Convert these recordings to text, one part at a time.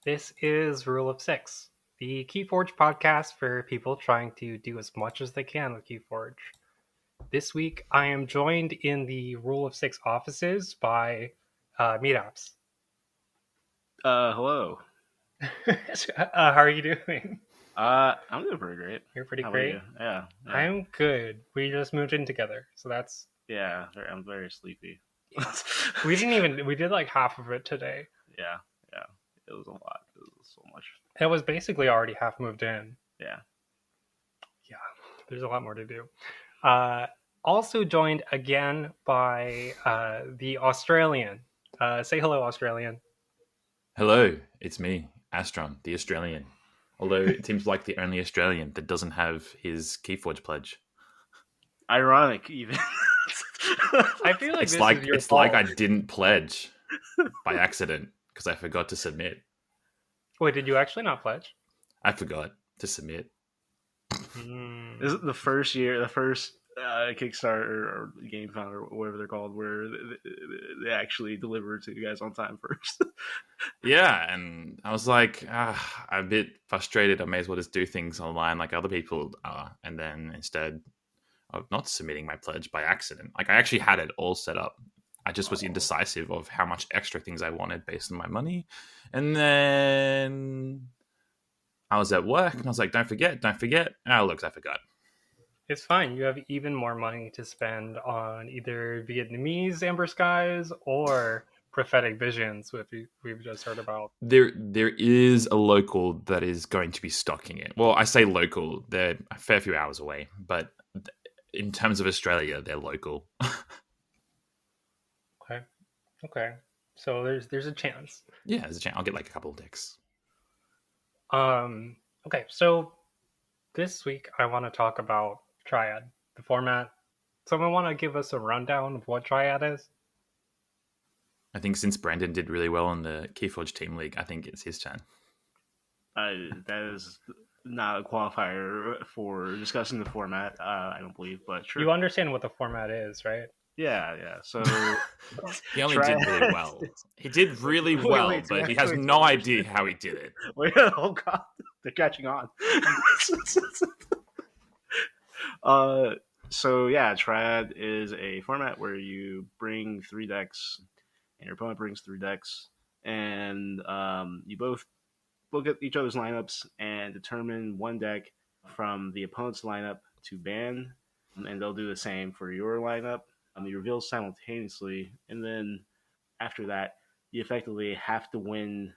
This is Rule of Six, the Keyforge podcast for people trying to do as much as they can with Keyforge. This week, I am joined in the Rule of Six offices by medaps. Hello. How are you doing? I'm doing pretty great. You're pretty How great. about you? Yeah. I'm good. We just moved in together, so that's. Yeah, I'm very sleepy. We did like half of it today. Yeah. It was a lot. It was so much. It was basically already half moved in. Yeah. There's a lot more to do. Also joined again by the Australian. Say hello, Australian. Hello, it's me, Astron, the Australian. Although it seems like the only Australian that doesn't have his Keyforge pledge. Ironic, even. I feel like It's this like is your it's fault. like I didn't pledge by accident because I forgot to submit. Wait, did you actually not pledge? I forgot to submit. This is the first Kickstarter or GameFound or whatever they're called, where they actually deliver to you guys on time first. Yeah, and I was like, I'm a bit frustrated. I may as well just do things online like other people are. And then instead of not submitting my pledge by accident, like I actually had it all set up. I just was indecisive of how much extra things I wanted based on my money. And then I was at work and I was like, don't forget. Oh, look, I forgot. It's fine. You have even more money to spend on either Vietnamese Amber Skies or Prophetic Visions, which we've just heard about. There is a local that is going to be stocking it. Well, I say local. They're a fair few hours away. But in terms of Australia, they're local. Okay. So there's a chance. Yeah, there's a chance. I'll get like a couple of decks. Okay, so this week I want to talk about Triad, the format. Someone want to give us a rundown of what Triad is? I think since Brandon did really well in the Keyforge Team League, I think it's his turn. That is not a qualifier for discussing the format, I don't believe, but sure. You understand what the format is, right? Yeah. So He only did really well. He did really well, but he has no idea how he did it. Wait, oh god, they're catching on. So yeah, Triad is a format where you bring 3 decks, and your opponent brings 3 decks, and you both look at each other's lineups and determine one deck from the opponent's lineup to ban, and they'll do the same for your lineup. You reveal simultaneously, and then after that, you effectively have to win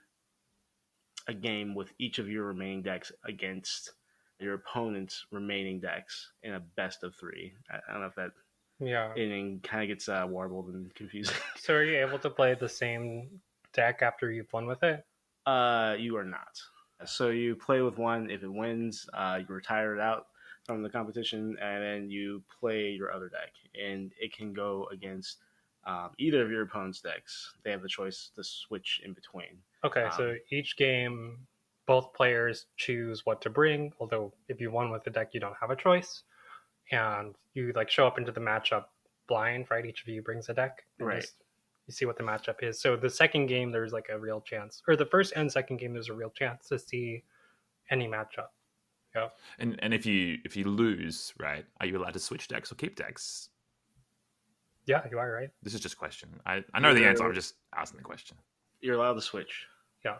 a game with each of your remaining decks against your opponent's remaining decks in a best of 3. I don't know if that inning kind of gets warbled and confusing. So are you able to play the same deck after you've won with it? You are not. So you play with one. If it wins, you retire it out from the competition, and then you play your other deck, and it can go against either of your opponent's decks. They have the choice to switch in between. Okay, so each game, both players choose what to bring, although if you won with the deck, you don't have a choice. And you like show up into the matchup blind, right? Each of you brings a deck. Right. You see what the matchup is. So the second game, there's like a real chance. Or the first and second game, there's a real chance to see any matchup. Yeah. And if you lose, right, are you allowed to switch decks or keep decks? Yeah, you are, right? This is just a question. I know the answer. I'm just asking the question. You're allowed to switch. Yeah.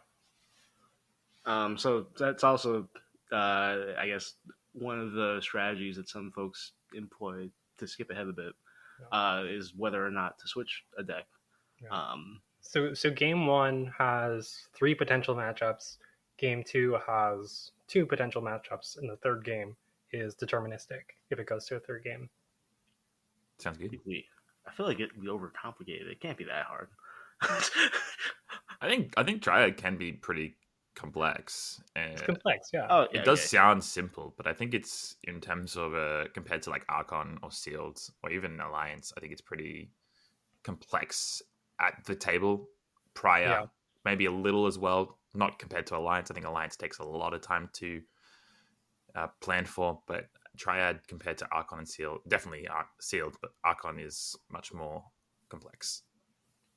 So that's also, I guess, one of the strategies that some folks employ to skip ahead a bit is whether or not to switch a deck. Yeah. So game 1 has 3 potential matchups. Game 2 has 2 potential matchups, and the third game is deterministic if it goes to a third game. Sounds good. I feel like it'd be overcomplicated. It can't be that hard. I think Triad can be pretty complex. It's complex, yeah. Oh, it does sound simple, but I think it's in terms of compared to like Archon or Sealed or even Alliance, I think it's pretty complex at the table. Prior, maybe a little as well. Not compared to Alliance. I think Alliance takes a lot of time to plan for, but Triad compared to Archon and Sealed, definitely Sealed, but Archon is much more complex.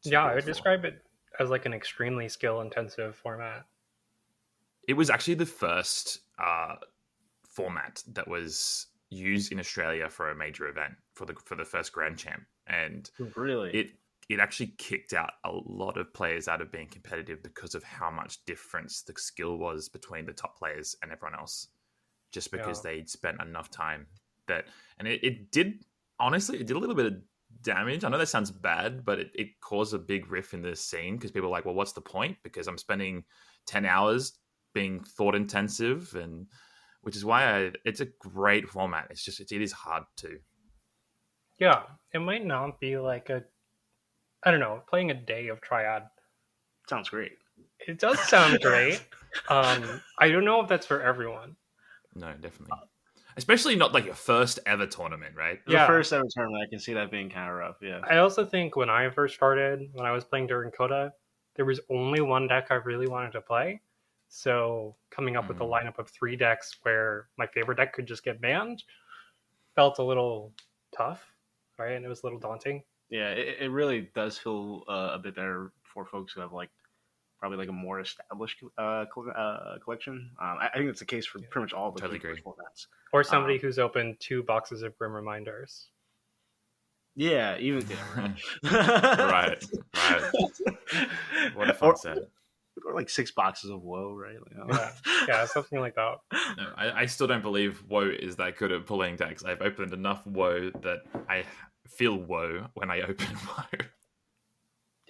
Yeah, I would describe it as like an extremely skill-intensive format. it was actually the first format that was used in Australia for a major event for the first Grand Champ, and Really? it actually kicked out a lot of players out of being competitive because of how much difference the skill was between the top players and everyone else, just because they'd spent enough time that, and it did, honestly, it did a little bit of damage. I know that sounds bad, but it caused a big riff in the scene because people are like, well, what's the point? Because I'm spending 10 hours being thought intensive, and which is why it's a great format. It's just, it is hard to. Yeah, it might not be like I don't know, playing a day of Triad. Sounds great. It does sound great. I don't know if that's for everyone. No, definitely. Especially not like your first ever tournament, right? The first ever tournament, I can see that being kind of rough, yeah. I also think when I first started, when I was playing during Coda, there was only one deck I really wanted to play. So coming up with a lineup of 3 decks where my favorite deck could just get banned felt a little tough, right? And it was a little daunting. Yeah, it really does feel a bit better for folks who have like probably like a more established collection. I think that's the case for pretty much all the formats. Or somebody who's opened 2 boxes of Grim Reminders. Yeah, even right. What a fun set. Or like 6 boxes of Woe, right? Like, yeah, something like that. No, I still don't believe Woe is that good at pulling decks. I've opened enough Woe that I feel Woe when I open Woe.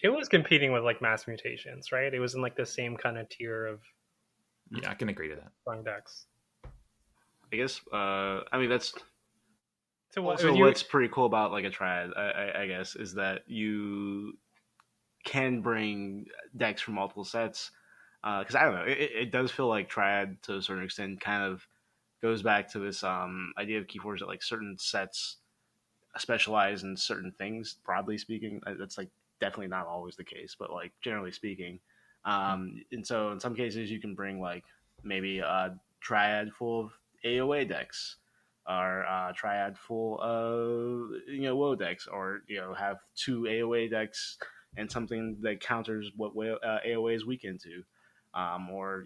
It was competing with like Mass Mutations, right? It was in like the same kind of tier of. Yeah, I can agree to that. Strong decks. I guess. I mean, that's. So what's pretty cool about like a Triad, I guess, is that you can bring decks from multiple sets. Because I don't know, it does feel like Triad to a certain extent kind of goes back to this idea of Keyforge that like certain sets specialize in certain things. Broadly speaking, that's like definitely not always the case, but like generally speaking. And so in some cases you can bring like maybe a Triad full of AOA decks, or Triad full of Woe decks, or have 2 AOA decks and something that counters what AOA is weak into, or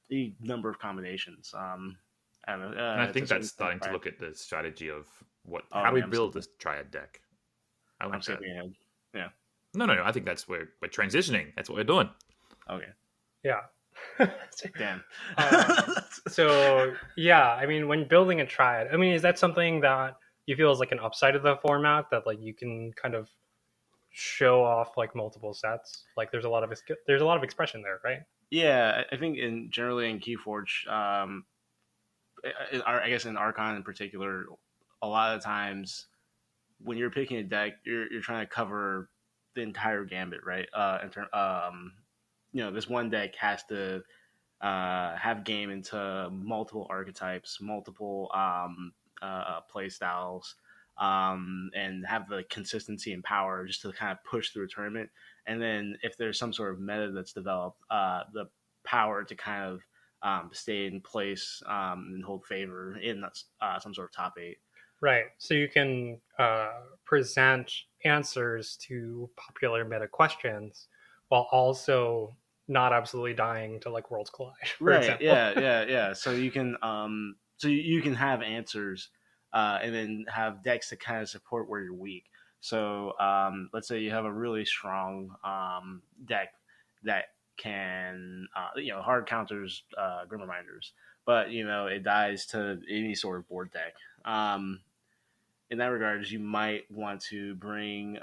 the number of combinations. I don't know. And I think that's starting to look at the strategy of how we build this Triad deck. I like that. Ahead. Yeah. No. I think that's where we're transitioning. That's what we're doing. Okay. Yeah. Damn. So yeah, I mean, when building a Triad, I mean, is that something that you feel is like an upside of the format, that like you can kind of show off like multiple sets? Like there's a lot of expression there, right? Yeah, I think generally in Keyforge, I guess in Archon in particular, a lot of times when you're picking a deck, you're trying to cover the entire gambit, right? This one deck has to have game into multiple archetypes, multiple play styles, and have the consistency and power just to kind of push through a tournament. And then if there's some sort of meta that's developed, the power to kind of stay in place and hold favor in some sort of top 8. Right. So you can present answers to popular meta questions while also not absolutely dying to like Worlds Collide. For example. Yeah. So you can you can have answers and then have decks to kind of support where you're weak. So let's say you have a really strong deck that can hard counters Grim Reminders, but it dies to any sort of board deck. In that regards, you might want to bring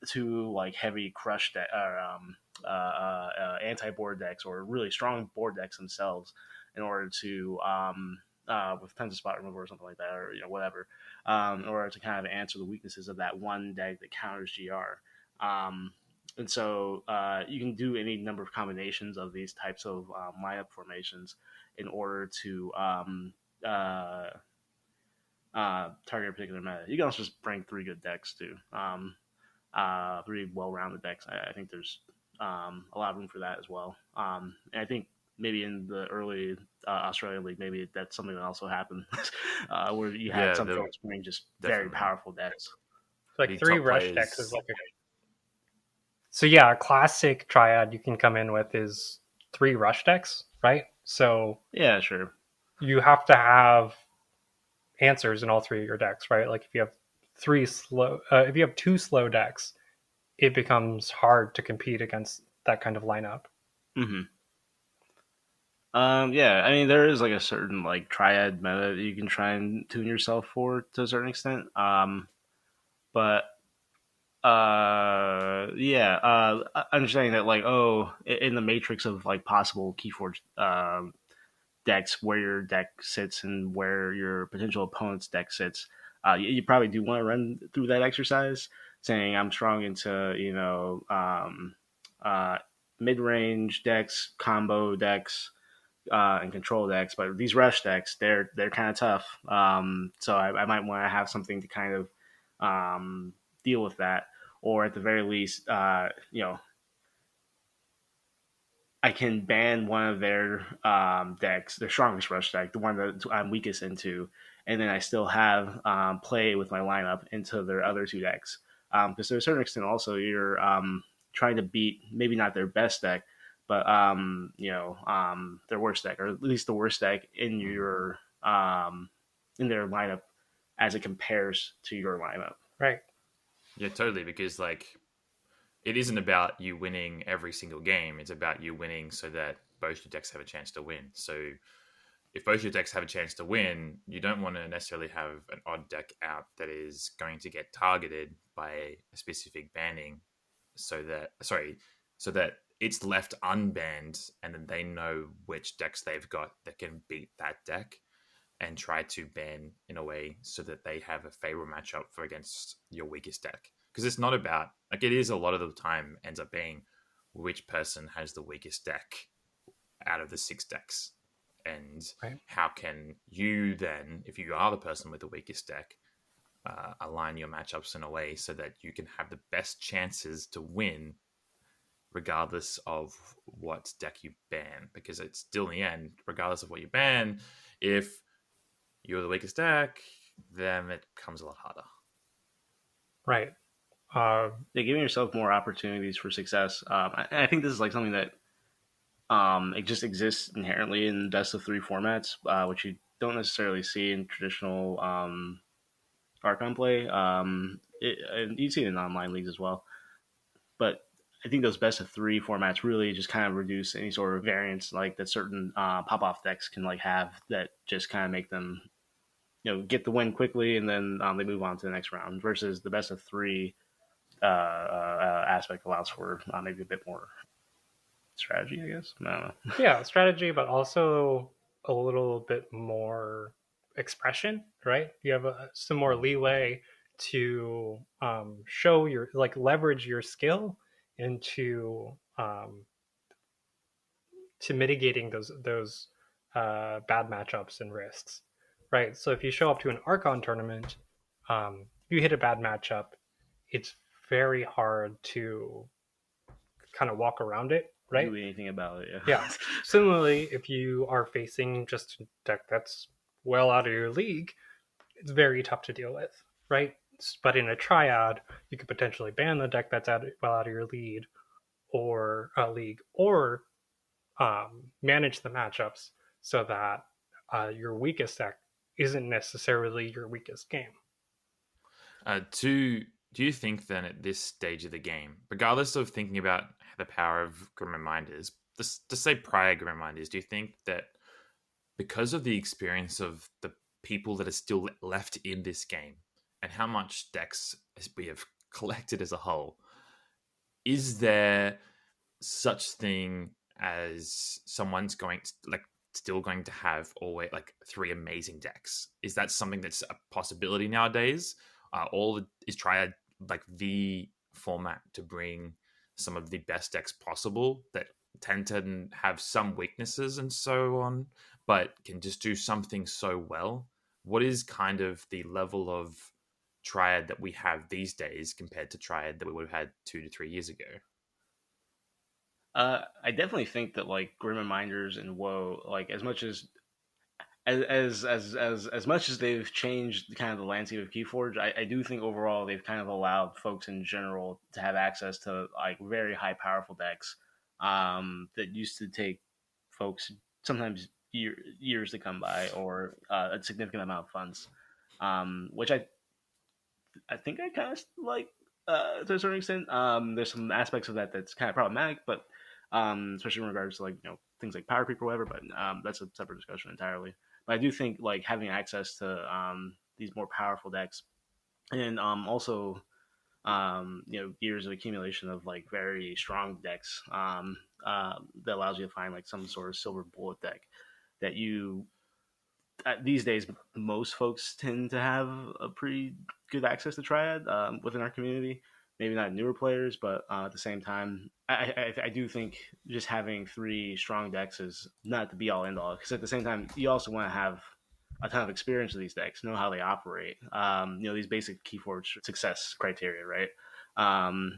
2 like heavy crush deck or anti-board decks, or really strong board decks themselves, in order to with tons of spot removal or something like that, or whatever, in order to kind of answer the weaknesses of that one deck that counters GR. And so you can do any number of combinations of these types of lineup formations in order to target a particular meta. You can also just bring 3 good decks too. 3 well-rounded decks. I think there's a lot of room for that as well. And I think maybe in the early Australian League, maybe that's something that also happened, where you had some folks bring just very powerful decks. Like 3 rush decks is like a... So yeah, a classic Triad you can come in with is 3 rush decks, right? So Yeah, sure. you have to have answers in all 3 of your decks, right? Like if you have if you have 2 slow decks, it becomes hard to compete against that kind of lineup. Mm-hmm. Yeah, I mean, there is like a certain like triad meta that you can try and tune yourself for to a certain extent. But yeah, understanding that like, oh, in the matrix of like possible Keyforge decks, where your deck sits and where your potential opponent's deck sits, you probably do want to run through that exercise, saying I'm strong into uh, mid range decks, combo decks, and control decks, but these rush decks, they're kind of tough. So I might want to have something to kind of deal with that, or at the very least, I can ban one of their decks, their strongest rush deck, the one that I'm weakest into, and then I still have play with my lineup into their other 2 decks. Because to a certain extent, also you're trying to beat maybe not their best deck, but their worst deck, or at least the worst deck in your in their lineup as it compares to your lineup. Right. Yeah, totally. Because like, it isn't about you winning every single game. It's about you winning so that both your decks have a chance to win. So if both your decks have a chance to win, you don't want to necessarily have an odd deck out that is going to get targeted by a specific banning, so that it's left unbanned, and then they know which decks they've got that can beat that deck, and try to ban in a way so that they have a favorable matchup for against your weakest deck. Because it's not about, like, it is a lot of the time ends up being which person has the weakest deck out of the 6 decks, and Right. how can you then, if you are the person with the weakest deck, align your matchups in a way so that you can have the best chances to win regardless of what deck you ban. Because it's still, in the end, regardless of what you ban, if you're the weakest deck, then it becomes a lot harder. Right. Yeah, giving yourself more opportunities for success. I think this is like something that it just exists inherently in best of 3 formats, which you don't necessarily see in traditional Archon play. And you see it in online leagues as well. But I think those best of 3 formats really just kind of reduce any sort of variance like that certain pop off decks can like have that just kind of make them get the win quickly, and then they move on to the next round. Versus the best of 3 aspect allows for maybe a bit more strategy, I guess. I don't know. Yeah, strategy, but also a little bit more expression, right? You have some more leeway to show your, like, leverage your skill into to mitigating those bad matchups and risks, right? So if you show up to an Archon tournament, you hit a bad matchup, it's very hard to kind of walk around it, right? Do anything about it. Yeah. Similarly, if you are facing just a deck that's well out of your league, it's very tough to deal with, right? But in a triad, you could potentially ban the deck that's well out of your lead or league, or manage the matchups so that your weakest deck isn't necessarily your weakest game. Do you think then at this stage of the game, regardless of thinking about the power of Grim Reminders, to say prior Grim Reminders, do you think that because of the experience of the people that are still left in this game and how much decks we have collected as a whole, is there such thing as someone's going to, like, still going to have always like 3 amazing decks? Is that something that's a possibility nowadays? Is Triad like the format to bring some of the best decks possible that tend to have some weaknesses and so on, but can just do something so well? What is kind of the level of Triad that we have these days compared to Triad that we would have had 2 to 3 years ago? I definitely think that like Grim Reminders and Woe, like as much as they've changed kind of the landscape of Keyforge, I do think overall they've kind of allowed folks in general to have access to like very high powerful decks that used to take folks sometimes years to come by, or a significant amount of funds, which I think I kind of like to a certain extent. There's some aspects of that that's kind of problematic, but especially in regards to like things like power creep or whatever. But that's a separate discussion entirely. But I do think like having access to these more powerful decks, and also years of accumulation of like very strong decks that allows you to find like some sort of silver bullet deck that you these days most folks tend to have a pretty good access to Triad within our community. Maybe not newer players, but at the same time, I do think just having 3 strong decks is not the be all end all. Because at the same time, you also want to have a ton of experience with these decks, know how they operate. These basic Keyforge success criteria, right?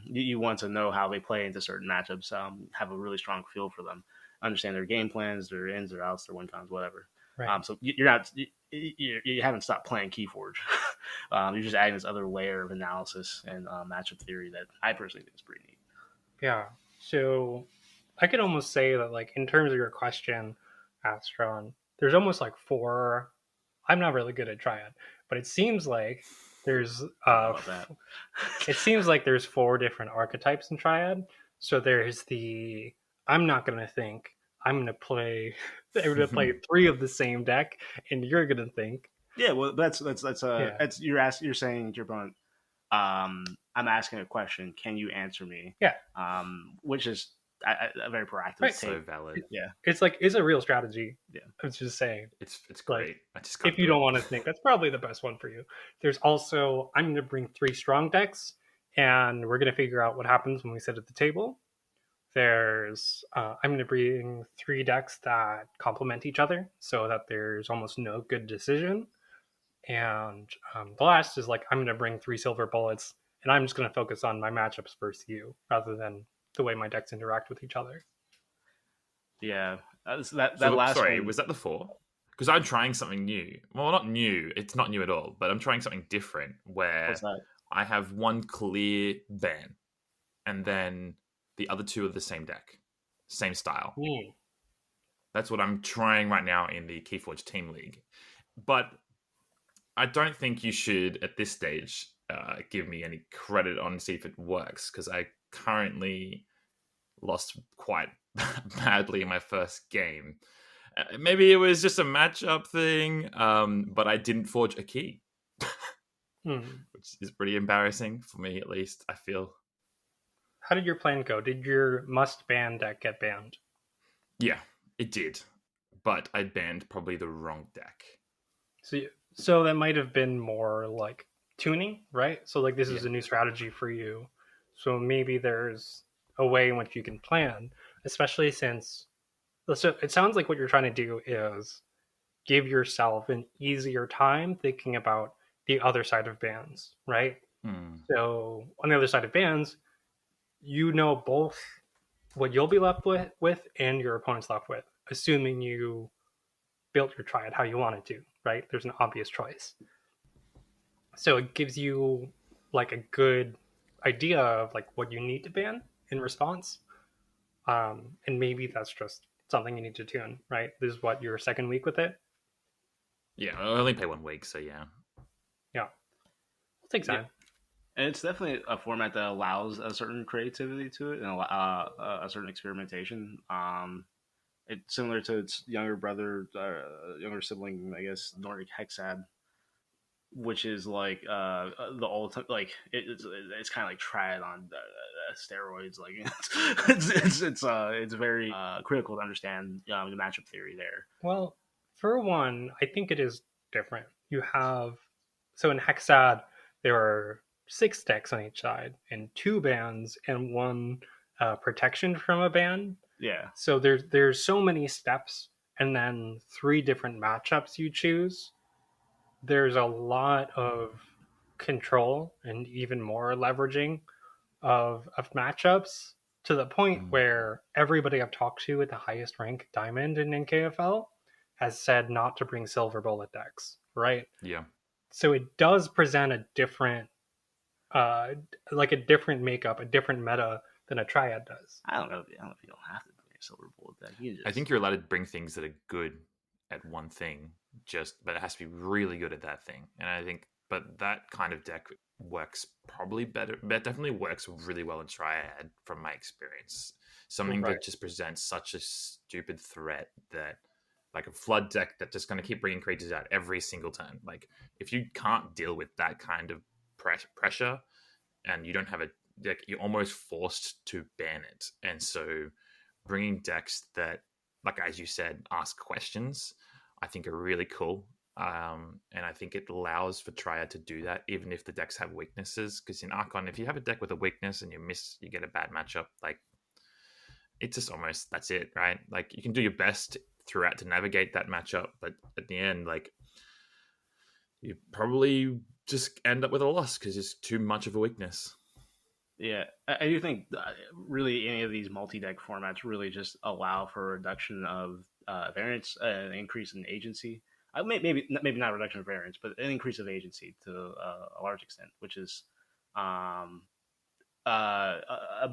You want to know how they play into certain matchups, have a really strong feel for them, understand their game plans, their ins, their outs, their win cons, whatever. Right. So you're not you haven't stopped playing Keyforge. You're just adding this other layer of analysis and matchup theory that I personally think is pretty neat. Yeah. So I could almost say that, like, in terms of your question, Astron, there's almost like 4. I'm not really good at Triad, but it seems like there's it seems like there's 4 different archetypes in Triad. So there's the I'm not gonna think. I'm gonna play 3 of the same deck, and you're gonna think. Yeah, well, that's you're saying to your opponent, I'm asking a question. Can you answer me? Yeah. Which is a very proactive. Right. So valid. Yeah. It's a real strategy. Yeah. I was just saying. It's great. Like, I just can't if you don't want to think, that's probably the best one for you. There's also I'm going to bring 3 strong decks, and we're going to figure out what happens when we sit at the table. There's I'm going to bring 3 decks that complement each other, so that there's almost no good decision. And the last is like I'm going to bring 3 silver bullets, and I'm just going to focus on my matchups versus you, rather than the way my decks interact with each other. Yeah, that last. Sorry, one... was that the 4? Because I'm trying something new. Well, not new. It's not new at all. But I'm trying something different where I have 1 clear ban, and then the other 2 are the same deck, same style. That's what I'm trying right now in the Keyforge Team League. But I don't think you should, at this stage, give me any credit on see if it works, because I currently lost quite badly in my first game. Maybe it was just a matchup thing, but I didn't forge a key, which is pretty embarrassing for me, at least, I feel. How did your plan go? Did your must-ban deck get banned? Yeah, it did. But I banned probably the wrong deck. So that might have been more like tuning, right? So like this is a new strategy for you. So maybe there's a way in which you can plan, especially since it sounds like what you're trying to do is give yourself an easier time thinking about the other side of bans, right? So on the other side of bans, you know both what you'll be left with and your opponent's left with, assuming you built your Triad how you wanted to, right? There's an obvious choice. So it gives you like a good idea of like what you need to ban in response. And maybe that's just something you need to tune, right? This is what, your second week with it? Yeah, I only play 1 week, so yeah. Yeah. It'll take time. Yeah. And it's definitely a format that allows a certain creativity to it and a certain experimentation. It's similar to its younger brother, younger sibling, I guess, Nordic Hexad, which is like the ultimate, like it's kind of like Triad on steroids. Like it's very critical to understand the matchup theory there. Well, for one, I think it is different. You have, so in Hexad there are 6 decks on each side and 2 bans and 1 protection from a ban. Yeah. So there's so many steps, and then 3 different matchups you choose. There's a lot of control and even more leveraging of matchups, to the point where everybody I've talked to at the highest rank Diamond in NKFL has said not to bring silver bullet decks, right? Yeah. So it does present a different like a different makeup, a different meta than a Triad does. I don't know if you don't have to. a silver bullet deck. You just... I think you're allowed to bring things that are good at one thing, but it has to be really good at that thing. And I think, but that kind of deck works probably better. That definitely works really well in Triad from my experience. Something that just presents such a stupid threat that, like a flood deck that's just going to keep bringing creatures out every single turn. Like, if you can't deal with that kind of pressure and you don't have a deck, you're almost forced to ban it. And so bringing decks that, like as you said, ask questions, I think are really cool. And I think it allows for Triad to do that, even if the decks have weaknesses. Because in Archon, if you have a deck with a weakness and you get a bad matchup, like, it's just almost, that's it, right? Like, you can do your best throughout to navigate that matchup, but at the end, like, you probably just end up with a loss because it's too much of a weakness. Yeah, I do think really any of these multi-deck formats really just allow for a reduction of variance, an increase in agency. Maybe not a reduction of variance, but an increase of agency to a large extent, which is a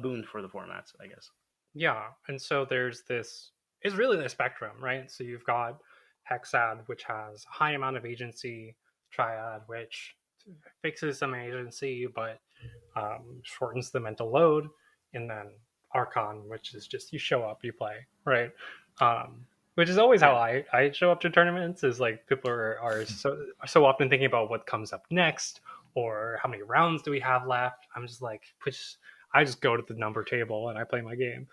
boon for the formats, I guess. Yeah, and so there's this, it's really the spectrum, right? So you've got Hexad, which has a high amount of agency, Triad, which fixes some agency but shortens the mental load, and then Archon, which is just you show up, you play, right? Which is always how I show up to tournaments, is like people are so often thinking about what comes up next or how many rounds do we have left. I'm just like, I just go to the number table and I play my game.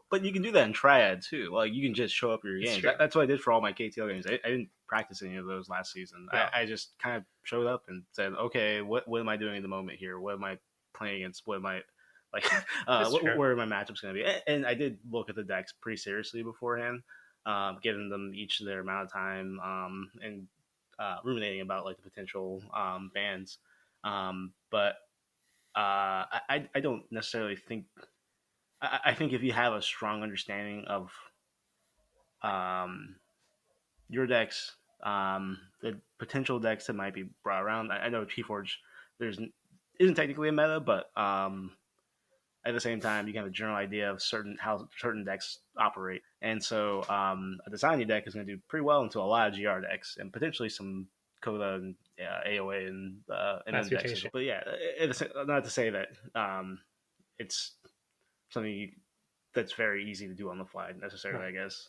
But you can do that in Triad too. Like, you can just show up your games. That's what I did for all my KTL games. I didn't practice any of those last season. Yeah. I just kind of showed up and said, okay, what am I doing in the moment here? What am I playing against? What am I like? Where are my matchups going to be? And I did look at the decks pretty seriously beforehand, giving them each their amount of time, and ruminating about like the potential bans. But I don't necessarily think. I think if you have a strong understanding of your decks, the potential decks that might be brought around. I know Keyforge isn't technically a meta, but at the same time, you can have a general idea of how certain decks operate. And so a Designy deck is going to do pretty well into a lot of GR decks and potentially some Coda and AOA and MM decks. But yeah, not to say that it's something that's very easy to do on the fly necessarily, I guess.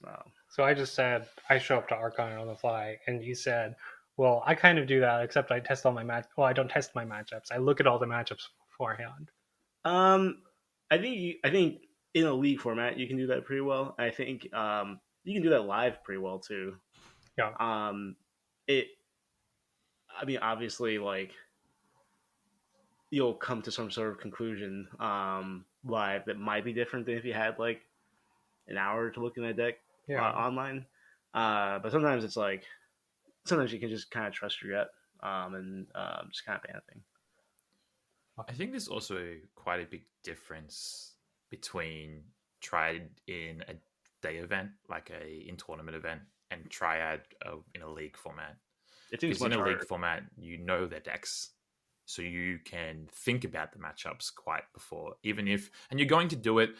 So I just said I show up to Archon on the fly, and you said, well, I kind of do that, except I test all my I don't test my matchups. I look at all the matchups beforehand. I think in a league format you can do that pretty well. I think you can do that live pretty well too. Yeah. Obviously, like, you'll come to some sort of conclusion live that might be different than if you had like an hour to look in that deck online. But sometimes it's like, sometimes you can just kind of trust your gut and just kind of ban a thing. I think there's also quite a big difference between Triad in a day event, like a in-tournament event, and Triad in a league format. Because in a league format, you know their decks. So you can think about the matchups quite before, and you're going to do it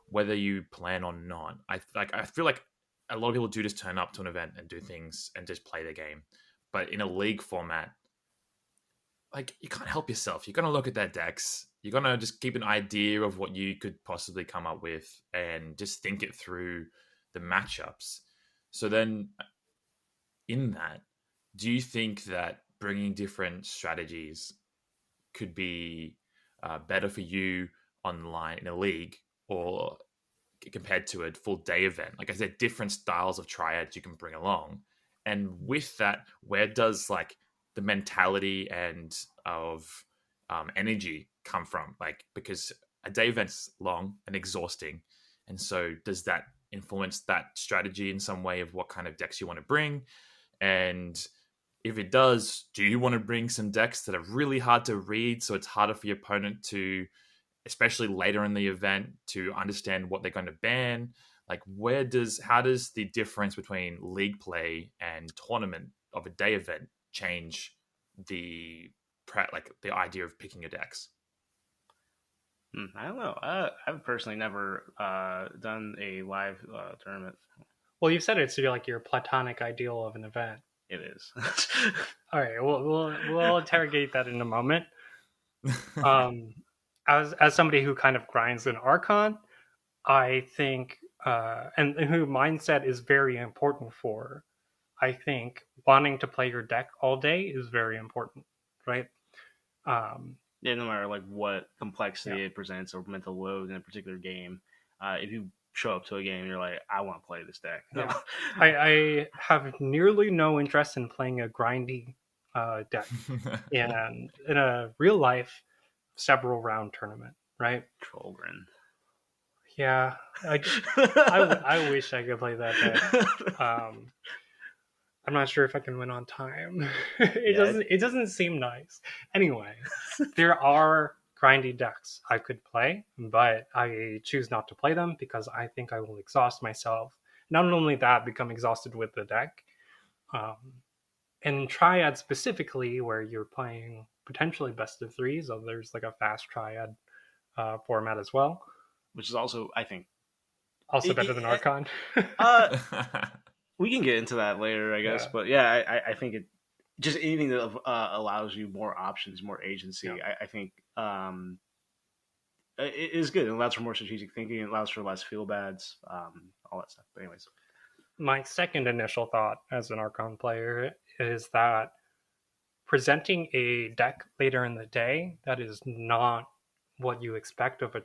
whether you plan or not. I feel like a lot of people do just turn up to an event and do things and just play the game. But in a league format, like, you can't help yourself. You're going to look at their decks. You're going to just keep an idea of what you could possibly come up with and just think it through the matchups. So then in that, do you think that bringing different strategies could be better for you online in a league, or compared to a full day event? Like I said, different styles of triads you can bring along, and with that, where does like the mentality and of energy come from? Like, because a day event's long and exhausting, and so does that influence that strategy in some way of what kind of decks you want to bring? And if it does, do you want to bring some decks that are really hard to read, so it's harder for your opponent to, especially later in the event, to understand what they're going to ban? Like, how does the difference between league play and tournament of a day event change the idea of picking your decks? I don't know. I've personally never done a live tournament. Well, you said it's your platonic ideal of an event. It is. All right, we'll interrogate that in a moment. As somebody who kind of grinds an Archon, I think, and who mindset is very important for, I think wanting to play your deck all day is very important, right? Yeah, no matter like what complexity Yeah. it presents or mental load in a particular game, if you show up to a game, you're like, I want to play this deck. Yeah. I have nearly no interest in playing a grindy deck and in a real life several round tournament, right? Trollgren. Yeah, I wish I could play that deck. I'm not sure if I can win on time. It doesn't seem nice. Anyway, there are grindy decks I could play, but I choose not to play them because I think I will exhaust myself. Not only that, become exhausted with the deck. And Triad specifically, where you're playing potentially best of threes, so there's like a fast Triad format as well. Which is also, I think, also better than Archon. We can get into that later, I guess. Yeah. But yeah, I think it just anything that allows you more options, more agency. Yeah. I think it is good. It allows for more strategic thinking. It allows for less feel bads, all that stuff. But anyways, my second initial thought as an Archon player is that presenting a deck later in the day that is not what you expect of a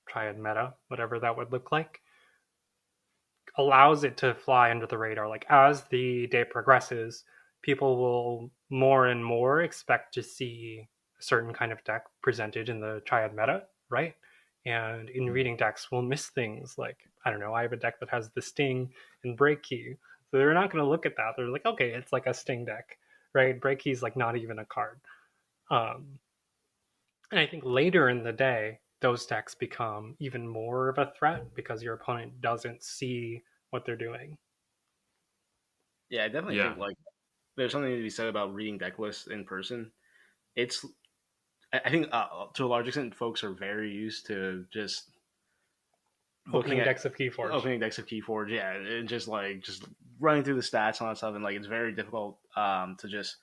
Triad meta, whatever that would look like, allows it to fly under the radar. Like as the day progresses, people will more and more expect to see a certain kind of deck presented in the Triad meta, right? And in reading decks, we'll miss things like, I don't know, I have a deck that has the Sting and Break Key. So they're not going to look at that. They're like, okay, it's like a Sting deck, right? Break Key is like not even a card. And I think later in the day, those decks become even more of a threat because your opponent doesn't see what they're doing. Yeah, I definitely think like there's something to be said about reading deck lists in person. I think to a large extent, folks are very used to just opening decks of Keyforge, yeah, and just running through the stats and all that stuff, and like it's very difficult to just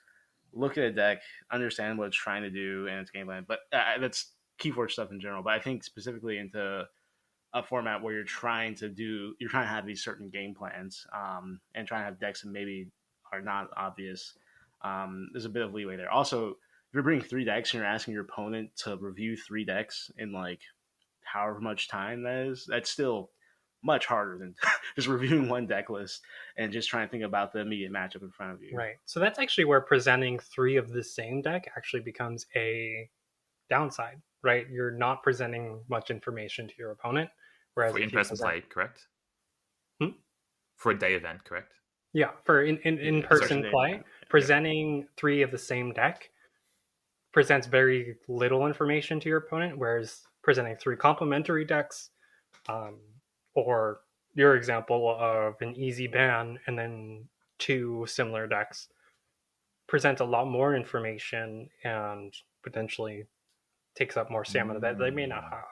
look at a deck, understand what it's trying to do and its game plan. But that's Keyforge stuff in general. But I think specifically into a format where you're trying to have these certain game plans, and trying to have decks that maybe are not obvious. There's a bit of leeway there. Also, if you're bringing 3 decks and you're asking your opponent to review 3 decks in like however much time that is, that's still much harder than just reviewing one deck list and just trying to think about the immediate matchup in front of you. Right. So that's actually where presenting 3 of the same deck actually becomes a downside, right? You're not presenting much information to your opponent. Whereas for in-person play, correct? For a day event, correct? Yeah, for in-person play, presenting 3 of the same deck presents very little information to your opponent, whereas presenting 3 complementary decks, or your example of an easy ban and then 2 similar decks, present a lot more information and potentially takes up more stamina that they may not have.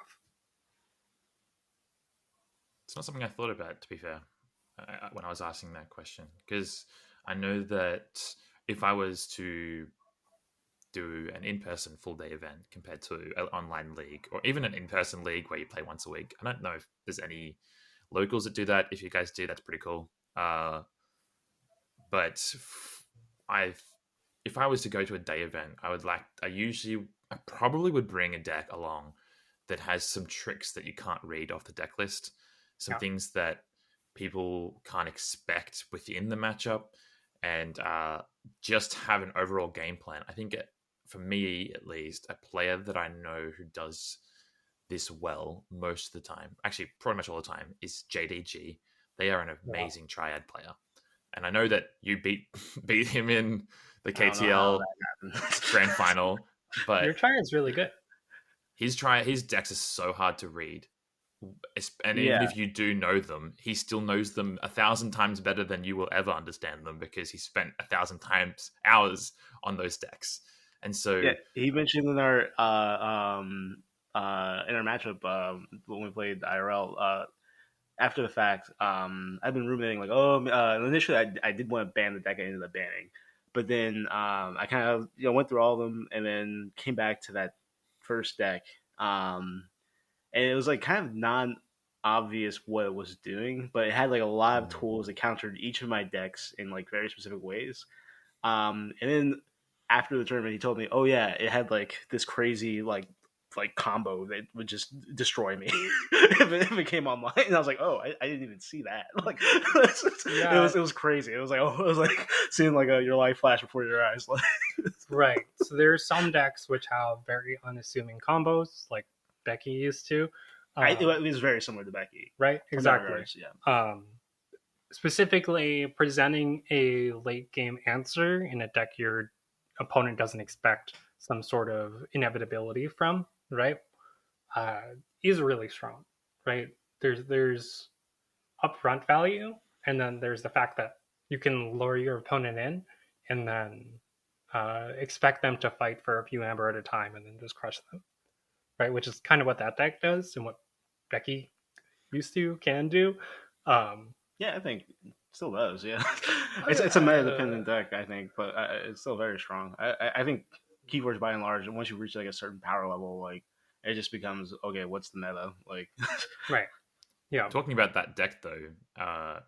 It's not something I thought about, to be fair, when I was asking that question, because I know that if I was to do an in-person full-day event compared to an online league, or even an in-person league where you play once a week, I don't know if there's any locals that do that. If you guys do, that's pretty cool. But if I was to go to a day event, I probably would bring a deck along that has some tricks that you can't read off the deck list, some things that people can't expect within the matchup, and just have an overall game plan. I think for me, at least, a player that I know who does this well most of the time, actually pretty much all the time, is JDG. They are an amazing Triad player. And I know that you beat him in the KTL Grand Final, but your Triad's really good. His decks are so hard to read. And even if you do know them, he still knows them 1,000 times better than you will ever understand them because he spent 1,000 hours on those decks. And so he mentioned in our in our matchup when we played IRL. After the fact, I've been ruminating like, initially I did want to ban the deck I ended up banning, but then I kind of went through all of them and then came back to that first deck, and it was like kind of non obvious what it was doing, but it had like a lot of tools that countered each of my decks in like very specific ways. And then after the tournament, he told me, "Oh yeah, it had like this crazy like combo that would just destroy me if it came online." And I was like, "Oh, I didn't even see that." Like, it was crazy. It was like seeing like your life flash before your eyes. Like, right. So there's some decks which have very unassuming combos, like Becky used to. It was very similar to Becky, right? Exactly. Regards, yeah. Specifically presenting a late game answer in a deck your opponent doesn't expect some sort of inevitability from, right? Is really strong, right? There's upfront value, and then there's the fact that you can lure your opponent in, and then expect them to fight for a few amber at a time, and then just crush them, right? Which is kind of what that deck does, and what Becky can do. Yeah, I think it still does. Yeah, it's a meta dependent deck, I think, but it's still very strong. I think Keyforge by and large, once you reach like a certain power level, like it just becomes okay. What's the meta like? Right. Yeah. Talking about that deck though, I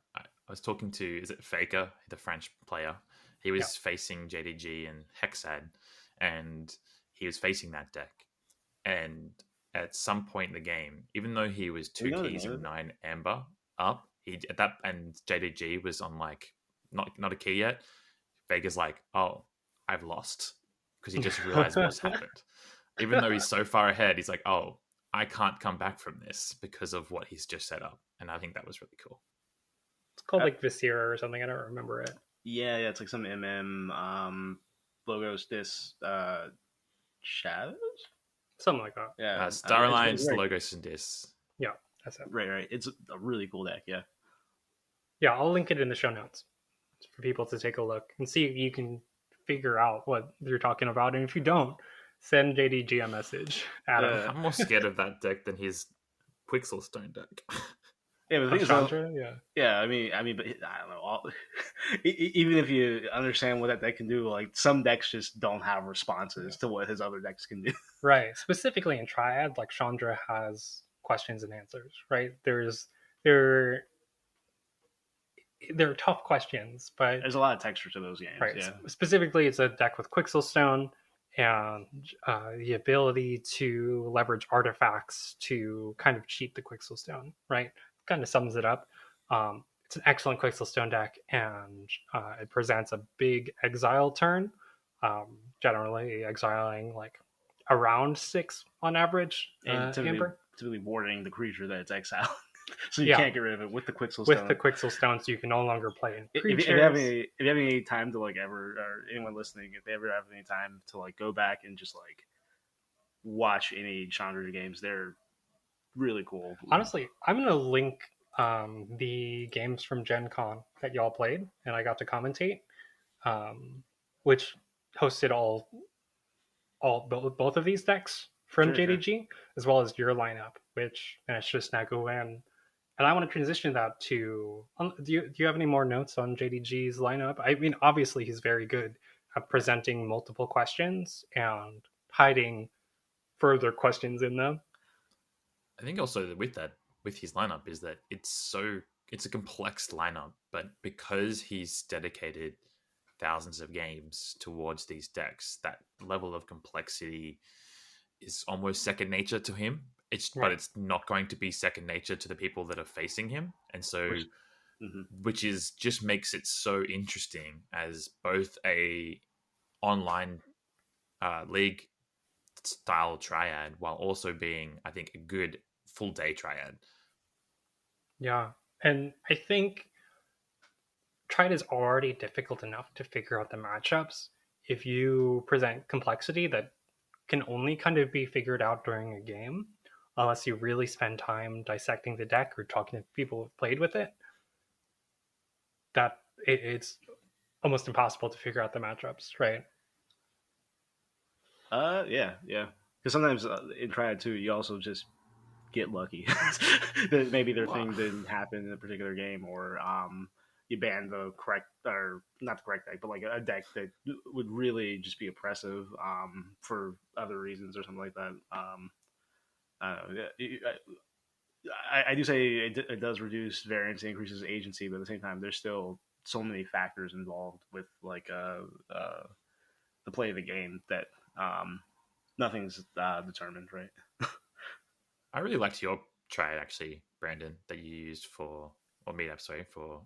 was talking to is it Faker, the French player. He was facing JDG and Hexad, and he was facing that deck. And at some point in the game, even though he was 2 keys and 9 amber up, he at that and JDG was on like not a key yet. Vega's like, "Oh, I've lost," because he just realized what's happened. Even though he's so far ahead, he's like, "Oh, I can't come back from this because of what he's just set up." And I think that was really cool. It's called like Viscera or something. I don't remember it. Yeah, it's like some logos dis shadows, something like that. Yeah, Star Alliance, logos and dis. Yeah, that's it. Right. It's a really cool deck. Yeah. Yeah, I'll link it in the show notes for people to take a look and see if you can figure out what you're talking about. And if you don't, send JDG a message. I'm more scared of that deck than his Quixelstone deck. Yeah, but the thing is, Chandra, yeah. I mean, but I don't know. Even if you understand what that deck can do, like some decks just don't have responses to what his other decks can do. Right. Specifically in Triad, like Chandra has questions and answers. Right. There are tough questions, but there's a lot of texture to those games. Right. Yeah. Specifically, it's a deck with Quixelstone and the ability to leverage artifacts to kind of cheat the Quixelstone. Right. Kind of sums it up. It's an excellent Quixelstone deck, and it presents a big exile turn. Generally, exiling like around 6 on average. And typically warding the creature that it's exiled. So you can't get rid of it with the Quixelstone. With the Quixelstone, so you can no longer play in creatures. If you have any time to like ever, or anyone listening, if they ever have any time to like go back and just like watch any Chandra games, they're really cool. Honestly, I'm gonna link the games from Gen Con that y'all played and I got to commentate, which hosted both of these decks from JDG, as well as your lineup, which it's just Nagu and I want to transition that to. Do you have any more notes on JDG's lineup? I mean, obviously he's very good at presenting multiple questions and hiding further questions in them. I think also with his lineup is that it's a complex lineup, but because he's dedicated thousands of games towards these decks, that level of complexity is almost second nature to him. But it's not going to be second nature to the people that are facing him, and so which is just makes it so interesting as both a online league style triad while also being, I think, a good full day triad. Yeah, and I think Triad is already difficult enough to figure out the matchups. If you present complexity that can only kind of be figured out during a game, unless you really spend time dissecting the deck or talking to people who've played with it, that it's almost impossible to figure out the matchups, right? Yeah. because sometimes in Triad 2, you also just get lucky. Maybe their thing didn't happen in a particular game, or you ban the correct, or not the correct deck, but like a deck that would really just be oppressive for other reasons or something like that. I do say it does reduce variance, it increases agency, but at the same time, there's still so many factors involved with like the play of the game that nothing's determined, right? I really liked your Triad actually, Brandon, that you used for, or meetup, sorry, for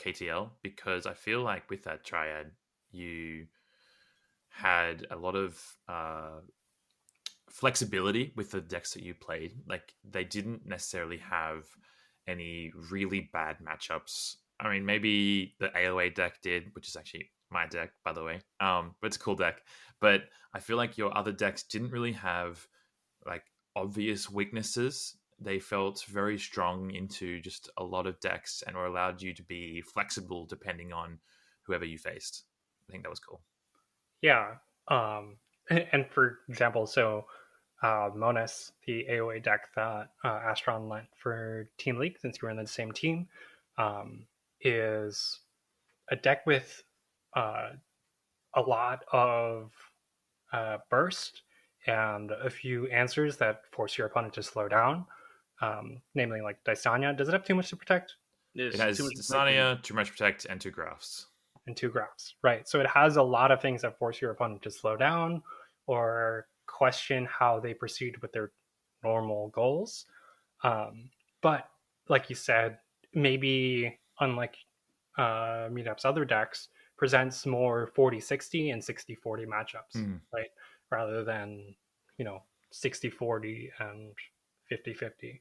KTL, because I feel like with that Triad, you had a lot of flexibility with the decks that you played. Like, they didn't necessarily have any really bad matchups. I mean, maybe the AOA deck did, which is actually my deck, by the way. But it's a cool deck. But I feel like your other decks didn't really have like obvious weaknesses. They felt very strong into just a lot of decks and were allowed you to be flexible depending on whoever you faced. I think that was cool. Yeah. And for example, so Monas, the AOA deck that Astron lent for Team League, since you were in the same team, is a deck with a lot of burst and a few answers that force your opponent to slow down, namely like Dysania. Does it have too much to protect? It has Dysania, too much protect, and 2 graphs. And 2 graphs, right? So it has a lot of things that force your opponent to slow down or question how they proceed with their normal goals. But like you said, maybe unlike Meetup's other decks, presents more 40-60 and 60-40 matchups, right? Rather than, 60-40 and 50-50,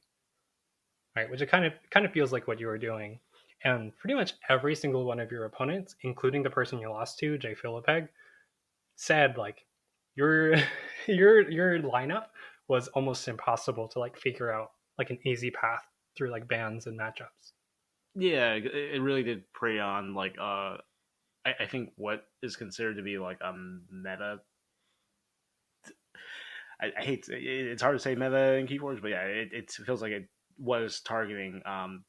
right? Which it kind of feels like what you were doing. And pretty much every single one of your opponents, including the person you lost to, Jay Philippeg, said like your your lineup was almost impossible to like figure out like an easy path through like bans and matchups. Yeah, it really did prey on like I think what is considered to be like a meta. I hate it's hard to say meta in keywords, but yeah, it feels like it was targeting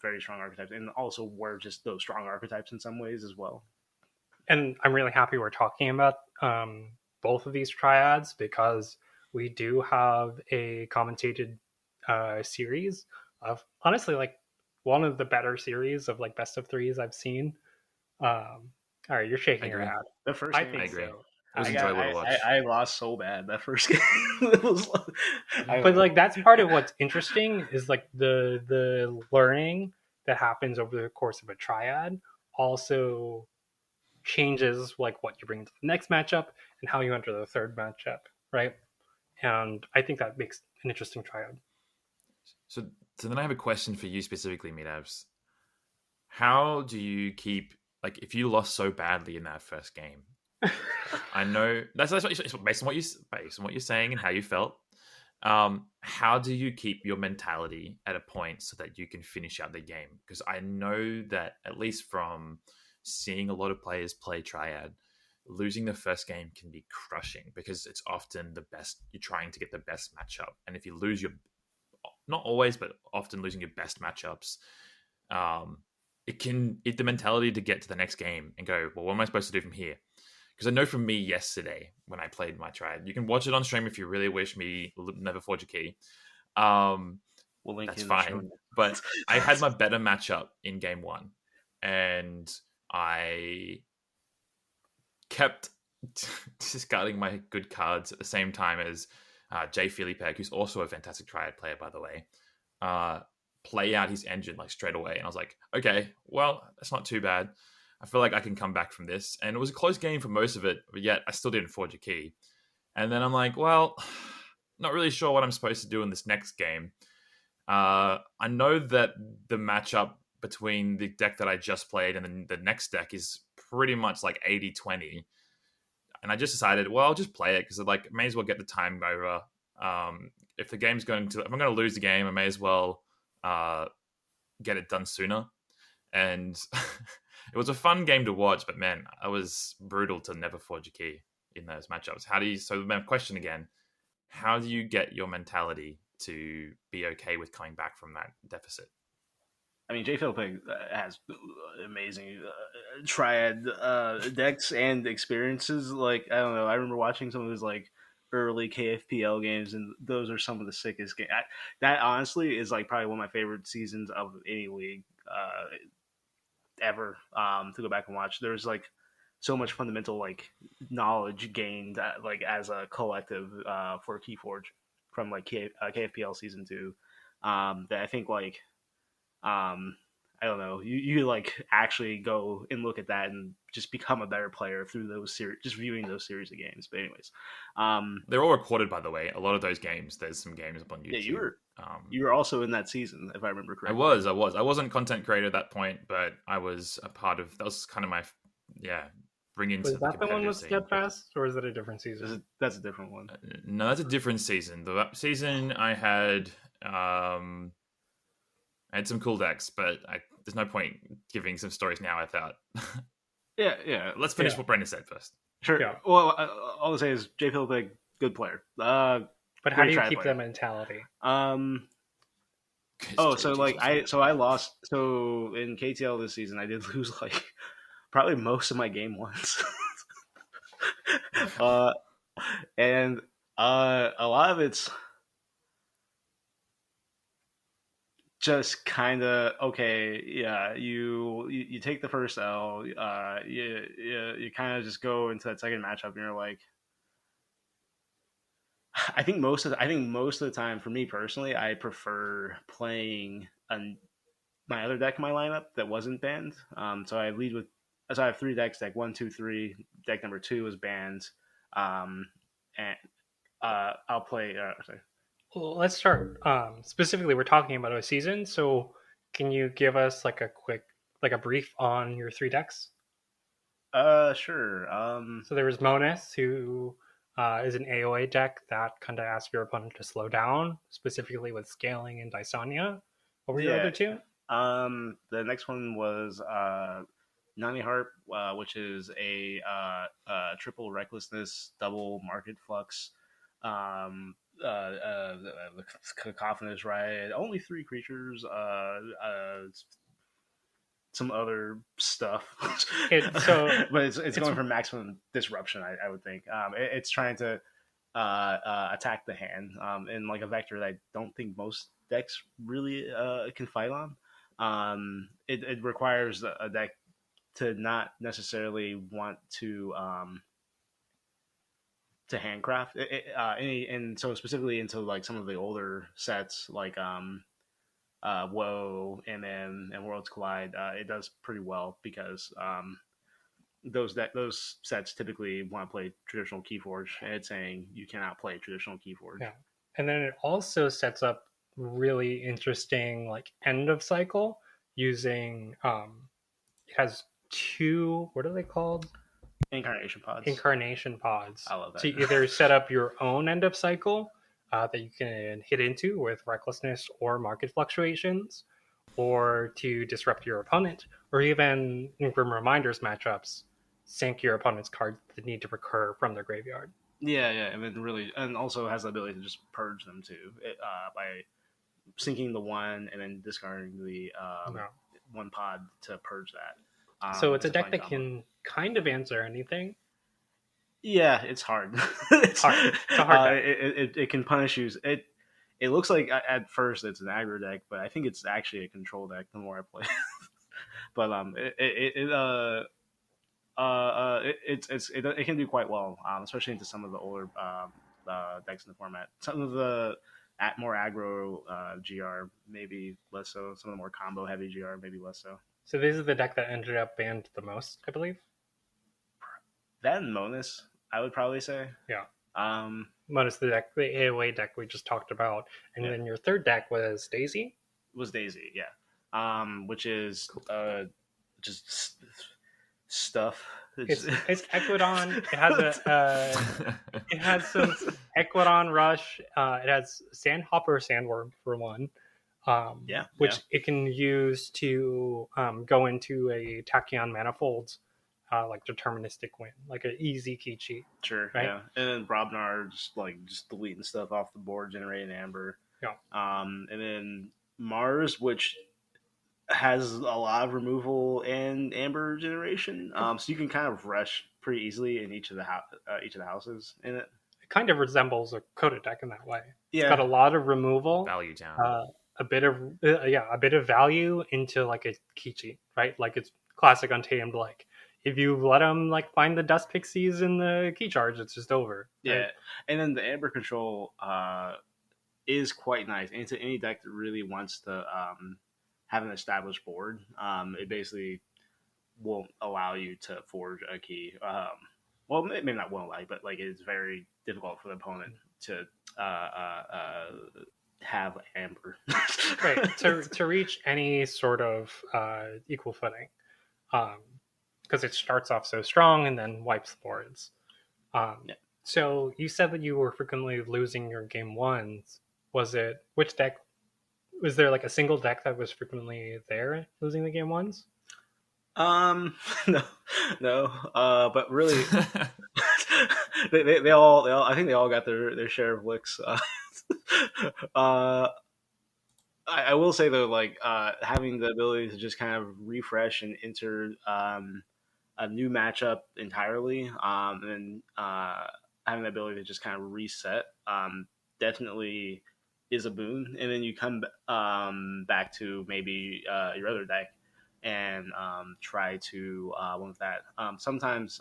very strong archetypes, and also were just those strong archetypes in some ways as well. And I'm really happy we're talking about both of these triads, because we do have a commentated series of, honestly, like one of the better series of like best of threes I've seen. All right, you're shaking your head. The first game, I think agree. so. It was enjoyable to watch. I lost so bad that first game. But like that's part of what's interesting is like the learning that happens over the course of a triad also changes like what you bring to the next matchup and how you enter the third matchup, right? And I think that makes an interesting triad. So then I have a question for you specifically, Meetups. How do you keep, like, if you lost so badly in that first game? I know that's what based on what you're saying and how you felt. How do you keep your mentality at a point so that you can finish out the game? Because I know that, at least from seeing a lot of players play Triad, losing the first game can be crushing, because it's often the best, you're trying to get the best matchup, and if you lose your, not always, but often losing your best matchups, the mentality to get to the next game and go, well, what am I supposed to do from here? Because I know from me yesterday when I played my Triad, you can watch it on stream if you really wish me never forge a key. We'll link that's fine. But I had my better matchup in game 1, and I kept discarding my good cards at the same time as Jay Philippeg, who's also a fantastic Triad player, by the way, play out his engine like straight away. And I was like, okay, well, that's not too bad. I feel like I can come back from this. And it was a close game for most of it, but yet I still didn't forge a key. And then I'm like, well, not really sure what I'm supposed to do in this next game. I know that the matchup between the deck that I just played and then the next deck is pretty much like 80-20. And I just decided, well, I'll just play it, because like, may as well get the time over. If the game's if I'm going to lose the game, I may as well get it done sooner. And it was a fun game to watch, but man, I was brutal to never forge a key in those matchups. So my question again, how do you get your mentality to be okay with coming back from that deficit? I mean, J-Phil has amazing Triad decks and experiences. Like, I don't know, I remember watching some of his like early KFPL games, and those are some of the sickest games. That honestly is like probably one of my favorite seasons of any league ever. To go back and watch, there's like so much fundamental like knowledge gained like as a collective for KeyForge from like KFPL season 2. That I think like I don't know, you like actually go and look at that and just become a better player through those series, just viewing those series of games. But anyways, they're all recorded, by the way. A lot of those games, there's some games up on YouTube. Yeah, you were also in that season, if I remember correctly. I wasn't content creator at that point, but I was a part of. That was kind of my bring into. Was that the one with Steadfast, or is that a different season? That's a different one. No, that's a different season. The season I had some cool decks, but there's no point giving some stories now, I thought. Yeah. Let's finish what Brendan said first. Sure. Yeah. Well, all I'll say is J-Phil Big, good player. But how do you keep that mentality? So I lost. So in KTL this season, I did lose like probably most of my game ones. And a lot of it's just kind of okay. Yeah, you take the first L. You kind of just go into that second matchup, and you're like, I think most of the time, for me personally, I prefer playing my other deck in my lineup that wasn't banned. So I have 3 decks. Deck 1, 2, 3. Deck number 2 is banned. And I'll play. Sorry. Well, let's start. Specifically, we're talking about a season. So, can you give us like a brief on your 3 decks? Sure. So there was Monas, who is an AOA deck that kind of asks your opponent to slow down, specifically with Scaling and Dysania. What were your other 2? The next one was Nani Harp, which is a triple recklessness, double market flux. Cacophonous Riot, only 3 creatures, some other stuff. But it's going for maximum disruption, I would think. It's trying to attack the hand in like a vector that I don't think most decks really can fight on. It requires a deck to not necessarily want to handcraft and so specifically into like some of the older sets like Woe, MM, and Worlds Collide. It does pretty well because those sets typically want to play traditional Keyforge, and it's saying you cannot play traditional Keyforge. Yeah, and then it also sets up really interesting like end of cycle using it has 2, what are they called? Incarnation pods. I love that. To either set up your own end of cycle that you can hit into with recklessness or market fluctuations, or to disrupt your opponent, or even in Grim Reminders matchups, sink your opponent's cards that need to recur from their graveyard. Yeah, and also has the ability to just purge them too by sinking the 1 and then discarding the 1 pod to purge that. So it's a deck that can kind of answer anything. Yeah, it's hard. It's a hard deck. It can punish you. It looks like at first it's an aggro deck, but I think it's actually a control deck the more I play. But it can do quite well, especially into some of the older decks in the format. Some of the more aggro GR maybe less so. Some of the more combo heavy GR maybe less so. So this is the deck that ended up banned the most, I believe. That and Monas, I would probably say. Yeah. Monas, the AOA deck we just talked about, and then your 3rd deck was Daisy. Yeah. Which is just stuff. It's Equidon. It has some Equidon Rush. It has Sandhopper Sandworm for 1. Which it can use to go into a Tachyon Manifold like deterministic win, like an easy key cheat. Sure, right? yeah. And then Brobnar just deleting stuff off the board, generating amber. Yeah. And then Mars, which has a lot of removal and amber generation. So you can kind of rush pretty easily in each of the houses in it. It kind of resembles a Coda deck in that way. Yeah. It's got a lot of removal, value down, a bit of value into like a key cheat, right? Like it's classic Untamed. Like if you let them like find the dust pixies in the key charge, it's just over. Yeah, right? and then the amber control is quite nice. And to any deck that really wants to have an established board, it basically won't allow you to forge a key. Well, maybe not won't allow you, but like it's very difficult for the opponent to have amber. Right, to reach any sort of equal footing, because it starts off so strong and then wipes boards. Yeah. So you said that you were frequently losing your game ones. Was it which deck? Was there like a single deck that was frequently there losing the game ones? No, but really, they all I think they all got their share of licks. I will say though, like having the ability to just kind of refresh and enter a new matchup entirely, and having the ability to just kind of reset, definitely is a boon. And then you come back to maybe your other deck and try to win with that. Sometimes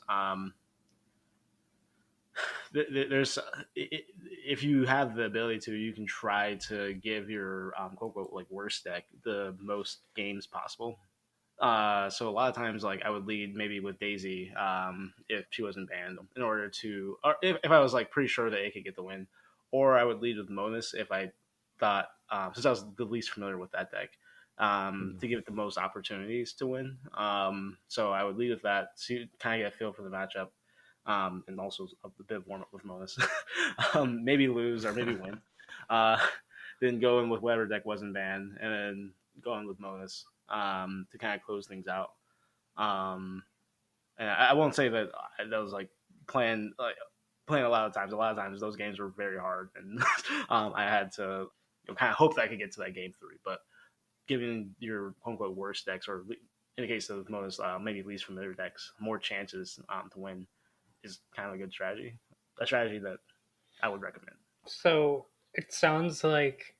there's if you have the ability to, you can try to give your quote unquote like worst deck the most games possible. So a lot of times, like I would lead maybe with Daisy if she wasn't banned, in order to, or if I was like pretty sure that it could get the win, or I would lead with Monas if I thought, since I was the least familiar with that deck, to give it the most opportunities to win. So I would lead with that to kind of get a feel for the matchup. And also a bit of warm up with Monas. Maybe lose or maybe win. Then go in with whatever deck wasn't banned, and then go in with Monas to kind of close things out. And I won't say that was like playing a lot of times. A lot of times those games were very hard, and I had to kind of hope that I could get to that game 3. But giving your quote unquote worst decks, or in the case of Monas, maybe least familiar decks, more chances to win is kind of a good strategy. A strategy that I would recommend. So it sounds like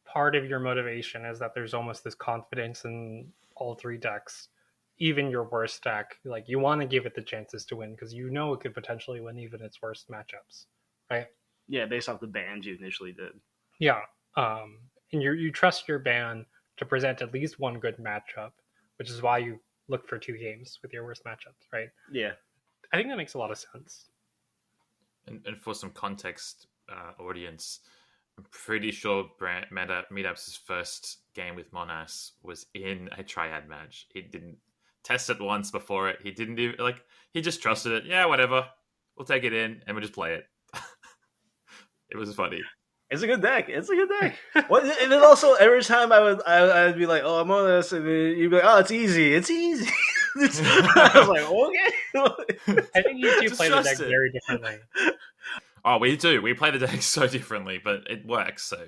part of your motivation is that there's almost this confidence in all 3 decks, even your worst deck. Like you want to give it the chances to win because you know it could potentially win even its worst matchups, right? Yeah, based off the bans you initially did. Yeah, and you trust your ban to present at least one good matchup, which is why you look for 2 games with your worst matchups, right? Yeah. I think that makes a lot of sense. And for some context, audience, I'm pretty sure Medaps' first game with Monas was in a Triad match. He didn't test it once before it. He didn't even, he just trusted it. Yeah, whatever. We'll take it in and we'll just play it. It was funny. It's a good deck. And then also every time I'd be like, oh, I'm on this, and then you'd be like, oh, it's easy. I was like, okay. I think you two play the deck very differently. Oh, we do. We play the deck so differently, but it works. So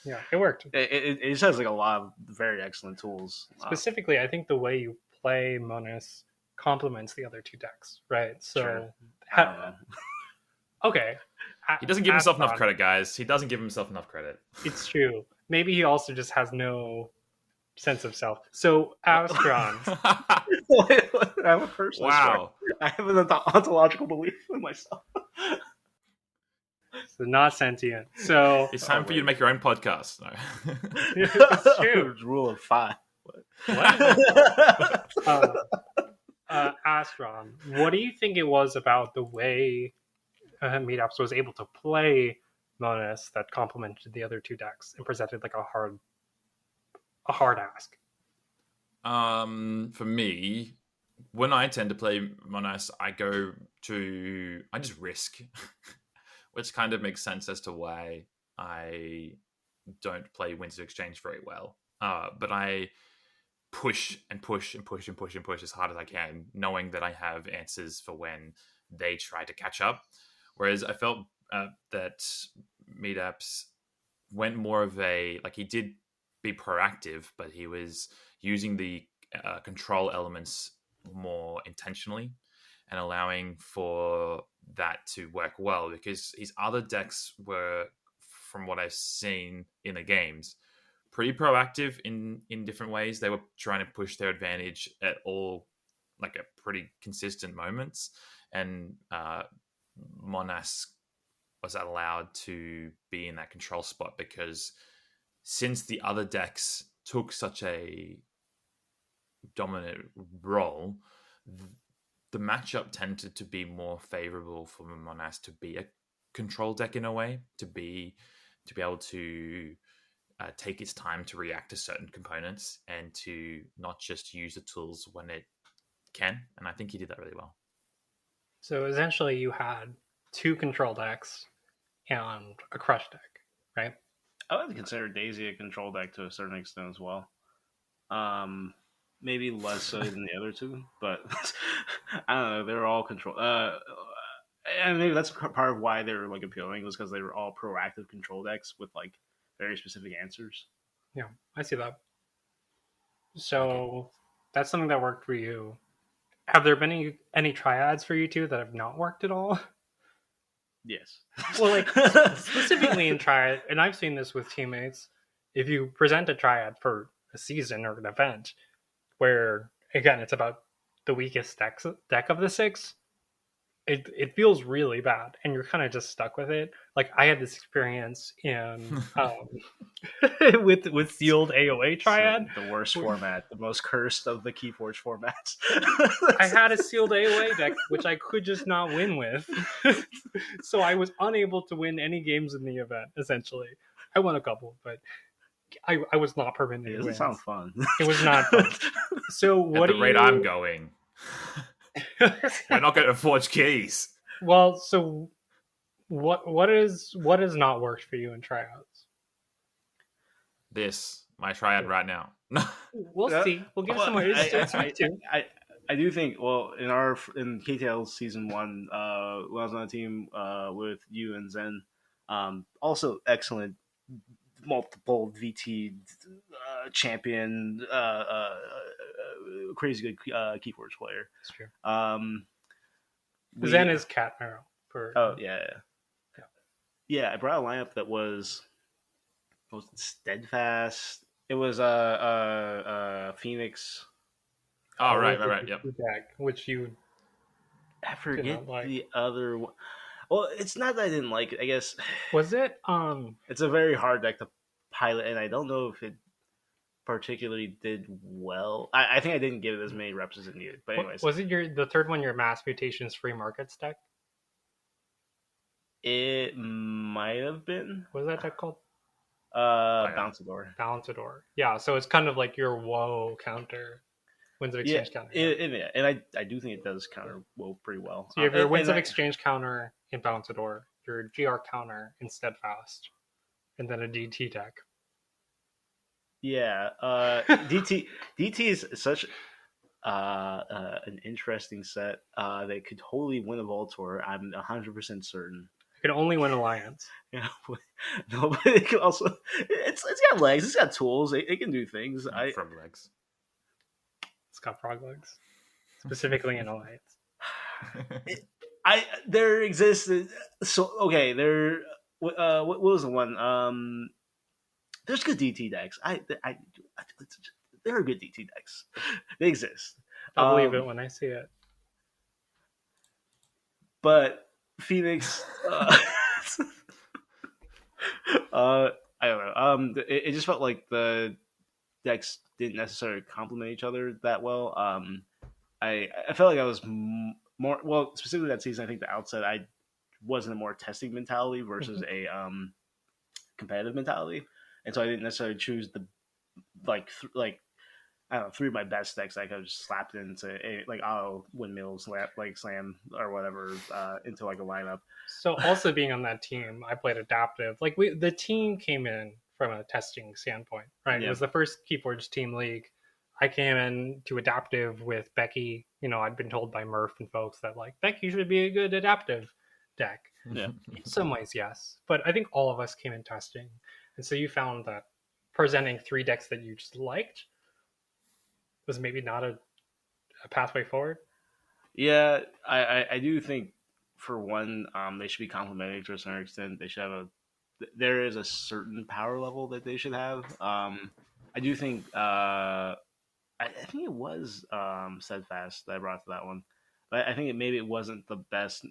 yeah, it worked. It just has like a lot of very excellent tools. Specifically, I think the way you play Monas complements the other 2 decks, right? So, sure. Okay. He doesn't give himself enough credit, guys. He doesn't give himself enough credit. It's true. Maybe he also just has no sense of self. So, Astron. I'm a person. Wow. I have an ontological belief in myself. So not sentient. So it's time for you to make your own podcast. No. It's true. Rule of 5. What? Astron, what do you think it was about the way Medaps was able to play Monas that complemented the other 2 decks and presented like a hard ask? For me, when I tend to play Monas, I just risk, which kind of makes sense as to why I don't play Winter Exchange very well. But I push and push and push and push and push as hard as I can, knowing that I have answers for when they try to catch up. Whereas I felt that medaps went more of a, like, he did be proactive, but he was using the control elements more intentionally and allowing for that to work well, because his other decks were, from what I've seen in the games, pretty proactive in different ways. They were trying to push their advantage at all, like, at pretty consistent moments, and Monas was allowed to be in that control spot because since the other decks took such a dominant role, the matchup tended to be more favorable for Monas to be a control deck in a way, to be able to take its time to react to certain components and to not just use the tools when it can. And I think he did that really well. So essentially you had 2 control decks and a crush deck, right? I would consider Daisy a control deck to a certain extent as well. Maybe less so than the other 2, but I don't know. They're all control. And maybe that's part of why they were like appealing, was because they were all proactive control decks with like very specific answers. Yeah, I see that. So that's something that worked for you. Have there been any triads for you two that have not worked at all? Yes. Well, like specifically in triad, and I've seen this with teammates. If you present a triad for a season or an event, where again it's about the weakest deck of the 6, it feels really bad, and you're kind of just stuck with it. Like I had this experience in with sealed AOA triad, so the worst format, the most cursed of the Keyforge formats. I had a sealed AOA deck which I could just not win with, so I was unable to win any games in the event. Essentially, I won a couple, but I was not permitted. It doesn't sound fun. It was not fun. So what at the rate I'm going, we're not going to forge keys. Well, so what has not worked for you in tryouts? This, my triad right now. We'll see. We'll give some more. I do think, well, in KTL season 1, when I was on a team with you and Zen, also excellent multiple VT champion, crazy good Keyforge player. That's true. We, Zen is Cat Marrow. Yeah. I brought a lineup that was steadfast. It was Phoenix. Oh, right. Yep. Deck, which you. I forget the other one. Well, it's not that I didn't like it. I guess was it. It's a very hard deck to pilot, and I don't know if it particularly did well. I think I didn't give it as many reps as it needed. But anyways, was it the third one? Your Mass Mutations Free Markets deck? It might have been. What was that deck called? Bounceador. Bounceador. Yeah, so it's kind of like your woe counter. Winds of Exchange counter. And I do think it does counter woe pretty well. So you have your Winds of Exchange counter in Bounceador, your GR counter in Steadfast, and then a DT deck. Yeah, DT is such an interesting set. They could totally win a Voltor. I'm 100% certain. It can only win Alliance. Yeah, no, but it can also. It's got legs. It's got tools. It can do things. Frog legs. It's got frog legs, specifically in Alliance. There exists. So okay, there. What was the one? There's good DT decks. There are good DT decks. They exist. I'll believe it when I see it. But Phoenix, I don't know. It just felt like the decks didn't necessarily complement each other that well. I felt like I was more, well, specifically that season. I think the outset I was in a more testing mentality versus a competitive mentality. And so I didn't necessarily choose the I don't know, 3 of my best decks I could have just slapped into windmill slam or whatever into like a lineup. So also being on that team, I played adaptive. Like the team came in from a testing standpoint, right? Yeah. It was the first Keyforge team league. I came into adaptive with Becky. I'd been told by Murph and folks that like Becky should be a good adaptive deck. Yeah. In some ways, yes, but I think all of us came in testing, and so you found that presenting 3 decks that you just liked was maybe not a pathway forward. Yeah, I do think for one, they should be complementary to a certain extent. They should have there is a certain power level that they should have. I do think I think it was steadfast that I brought to that one, but I think maybe it wasn't the best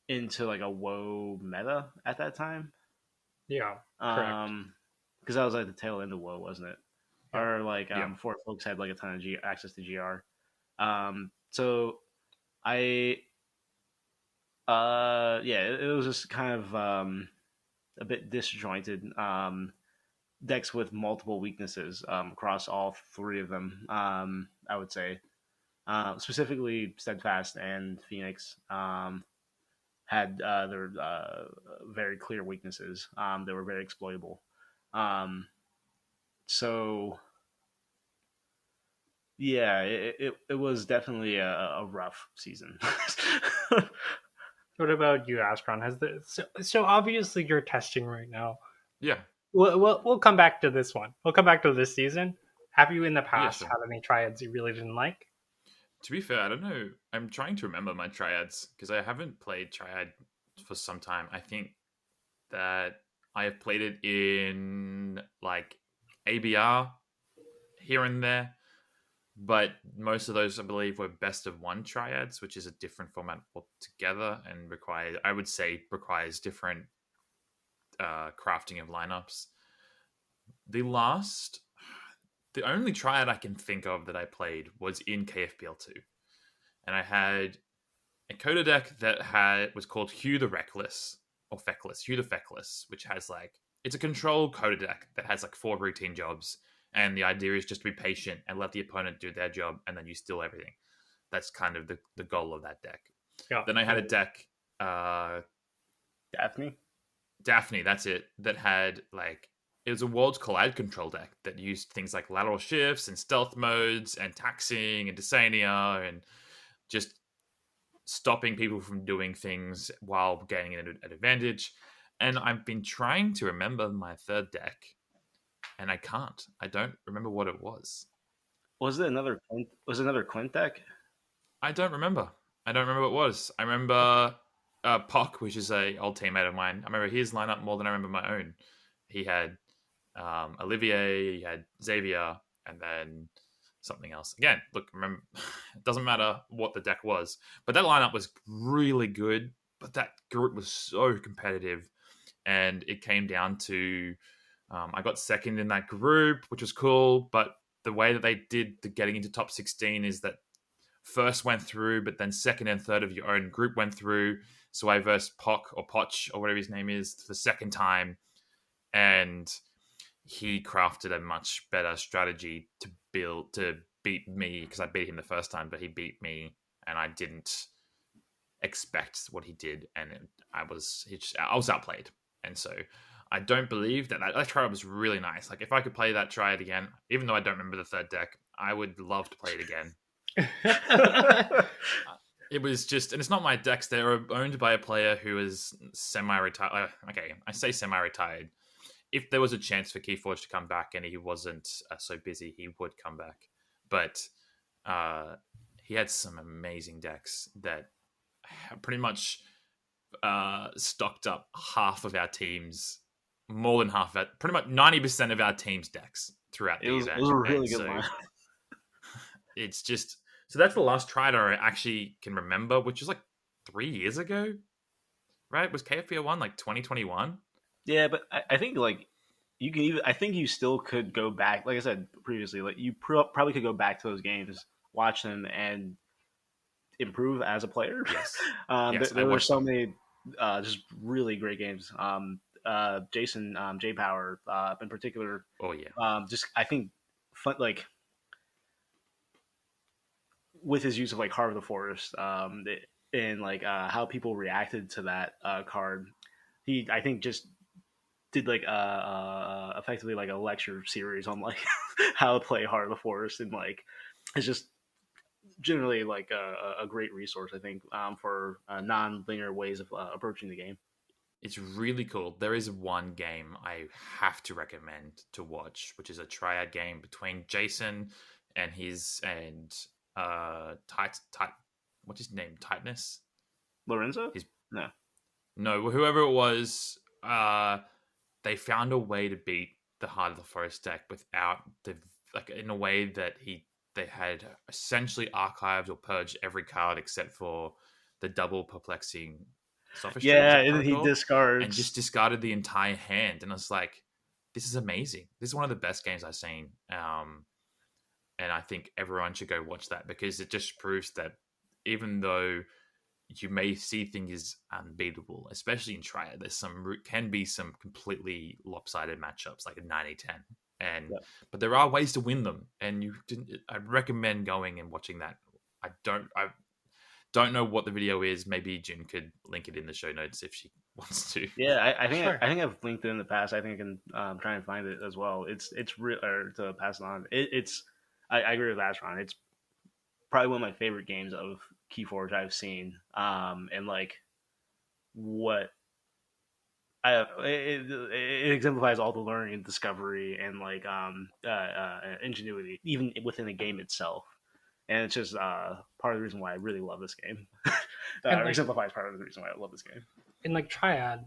into like a woe meta at that time. Yeah, correct. Because that was like the tail end of woe, wasn't it? Yeah. Or like Yeah. before folks had like a ton of access to GR. So I yeah, it was just kind of a bit disjointed. Decks with multiple weaknesses across all 3 of them. I would say specifically Steadfast and Phoenix had their very clear weaknesses. They were very exploitable. So yeah, it was definitely a rough season. What about you, Astron? So obviously you're testing right now. Yeah. We'll come back to this one. We'll come back to this season. Have you in the Yeah, past sure. had any triads you really didn't like? To be fair, I don't know. I'm trying to remember my triads because I haven't played triad for some time. I think that I have played it in like ABR here and there, but most of those I believe were best of 1 triads, which is a different format altogether and requires different crafting of lineups. The only triad I can think of that I played was in KFPL 2, and I had a coda deck that was called Hugh the Reckless or Feckless, Hugh the Feckless, which has it's a control coda deck that has 4 routine jobs, and the idea is just to be patient and let the opponent do their job, and then you steal everything. That's kind of the goal of that deck. Yeah. Then I had a deck, Daphne, that's it, that had it was a Worlds Collide control deck that used things like lateral shifts and stealth modes and taxing and Dysania and just stopping people from doing things while gaining an advantage. And I've been trying to remember my 3rd deck, and I can't. I don't remember what it was. Was it another Quint deck? I don't remember. I don't remember what it was. I remember Pock, which is a old teammate of mine. I remember his lineup more than I remember my own. He had Olivier, he had Xavier, and then something else. Again, look, remember, it doesn't matter what the deck was, but that lineup was really good. But that group was so competitive, and it came down to I got second in that group, which was cool. But the way that they did the getting into top 16 is that first went through, but then second and third of your own group went through. So I versed Poch or Poch or whatever his name is the second time, and he crafted a much better strategy to beat me, because I beat him the first time, but he beat me, and I didn't expect what he did, and I was outplayed. And so I don't believe that triad was really nice. If I could play that triad again, even though I don't remember the 3rd deck, I would love to play it again. It was just, and it's not my decks. They were owned by a player who is semi-retired. Okay, I say semi-retired. If there was a chance for Keyforge to come back and he wasn't so busy, he would come back. But he had some amazing decks that pretty much stocked up half of our teams, more than half of it, pretty much 90% of our team's decks throughout the event. It was a really good one. It's just, so that's the last triad I actually can remember, which is 3 years ago, right? Was KFPO 1 2021? Yeah, but I think you can even. I think you still could go back. Like I said previously, you probably could go back to those games, watch them, and improve as a player. Yes, yes, there were so many just really great games. Jason J Power in particular. Oh yeah. Just I think fun with his use of Heart of the Forest, and how people reacted to that card. He I think just did like effectively like a lecture series on like how to play Heart of the Forest, and like it's just generally like a great resource, I think, for non-linear ways of approaching the game. It's really cool. There is one game I have to recommend to watch, which is a Triad game between Jason and what's his name? Tightness? Lorenzo? His No. No, whoever it was, they found a way to beat the Heart of the Forest deck without like in a way that they had essentially archived or purged every card except for the double perplexing sophistry. Yeah, and he discards and just discarded the entire hand. And I was like, this is amazing. This is one of the best games I've seen. And I think everyone should go watch that, because it just proves that even though you may see things as unbeatable, especially in Triad, can be some completely lopsided matchups, like a 90-10. But there are ways to win them, and I'd recommend going and watching that. I don't know what the video is. Maybe June could link it in the show notes if she wants to. Yeah, I think I think I've linked it in the past. I think I can try and find it as well. It's real, or to pass it on. I agree with Astron. It's probably one of my favorite games of Keyforge I've seen. And like what it exemplifies all the learning and discovery and like ingenuity even within the game itself. And it's just part of the reason why I really love this game. Exemplifies part of the reason why I love this game. And like Triad,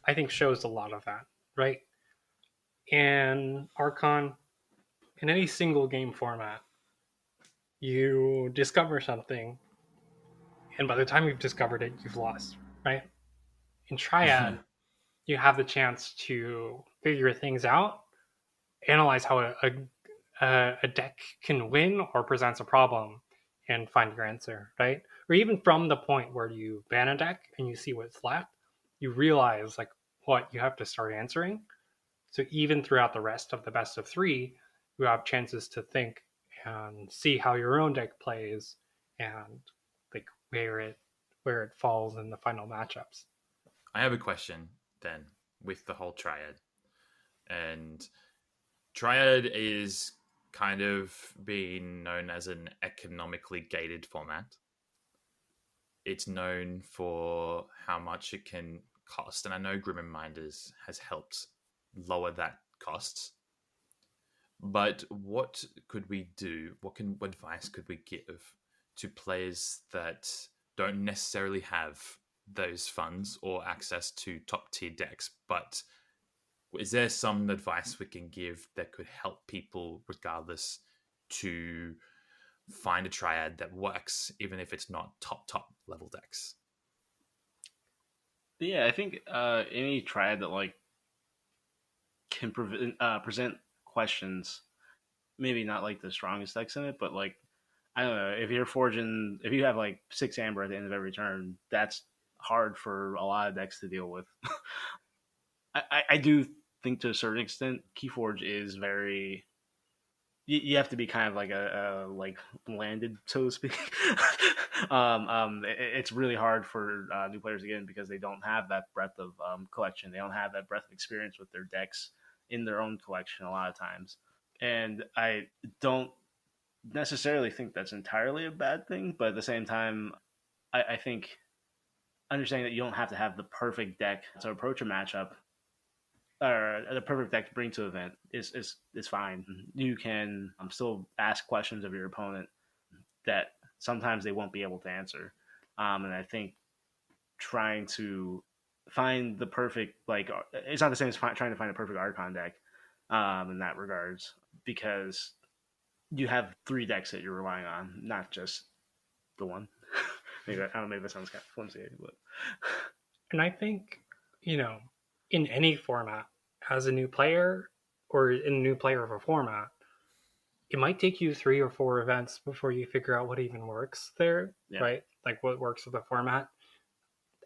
I think shows a lot of that, right? In Archon, in any single game format, you discover something, and by the time you've discovered it, you've lost, right? In Triad, you have the chance to figure things out, analyze how a deck can win or presents a problem, and find your answer, right? Or even from the point where you ban a deck and you see what's left, you realize like what you have to start answering. So even throughout the rest of the best of three, you have chances to think and see how your own deck plays and like where it falls in the final matchups. I have a question then with the whole Triad. And Triad is kind of being known as an economically gated format. It's known for how much it can cost, and I know Grim and Minders has helped lower that cost. But what could we do? What advice could we give to players that don't necessarily have those funds or access to top tier decks? But is there some advice we can give that could help people regardless to find a Triad that works, even if it's not top level decks? Yeah, I think any Triad that like can present questions, maybe not like the strongest decks in it, but like I don't know, if you have like 6 amber at the end of every turn, that's hard for a lot of decks to deal with. I do think to a certain extent Keyforge is very, you have to be kind of like a like landed, so to speak. It's really hard for new players to get in because they don't have that breadth of collection. They don't have that breadth of experience with their decks in their own collection a lot of times. And I don't necessarily think that's entirely a bad thing, but at the same time, I think understanding that you don't have to have the perfect deck to approach a matchup or the perfect deck to bring to an event is fine. You can still ask questions of your opponent that sometimes they won't be able to answer. And I think trying to find the perfect, like, it's not the same as trying to find a perfect Archon deck in that regards, because you have 3 decks that you're relying on, not just the one. Maybe I don't know, maybe that sounds kind of flimsy, but and I think, in any format, as a new player or in a new player of a format, it might take you 3 or 4 events before you figure out what even works there, right? Like what works with the format.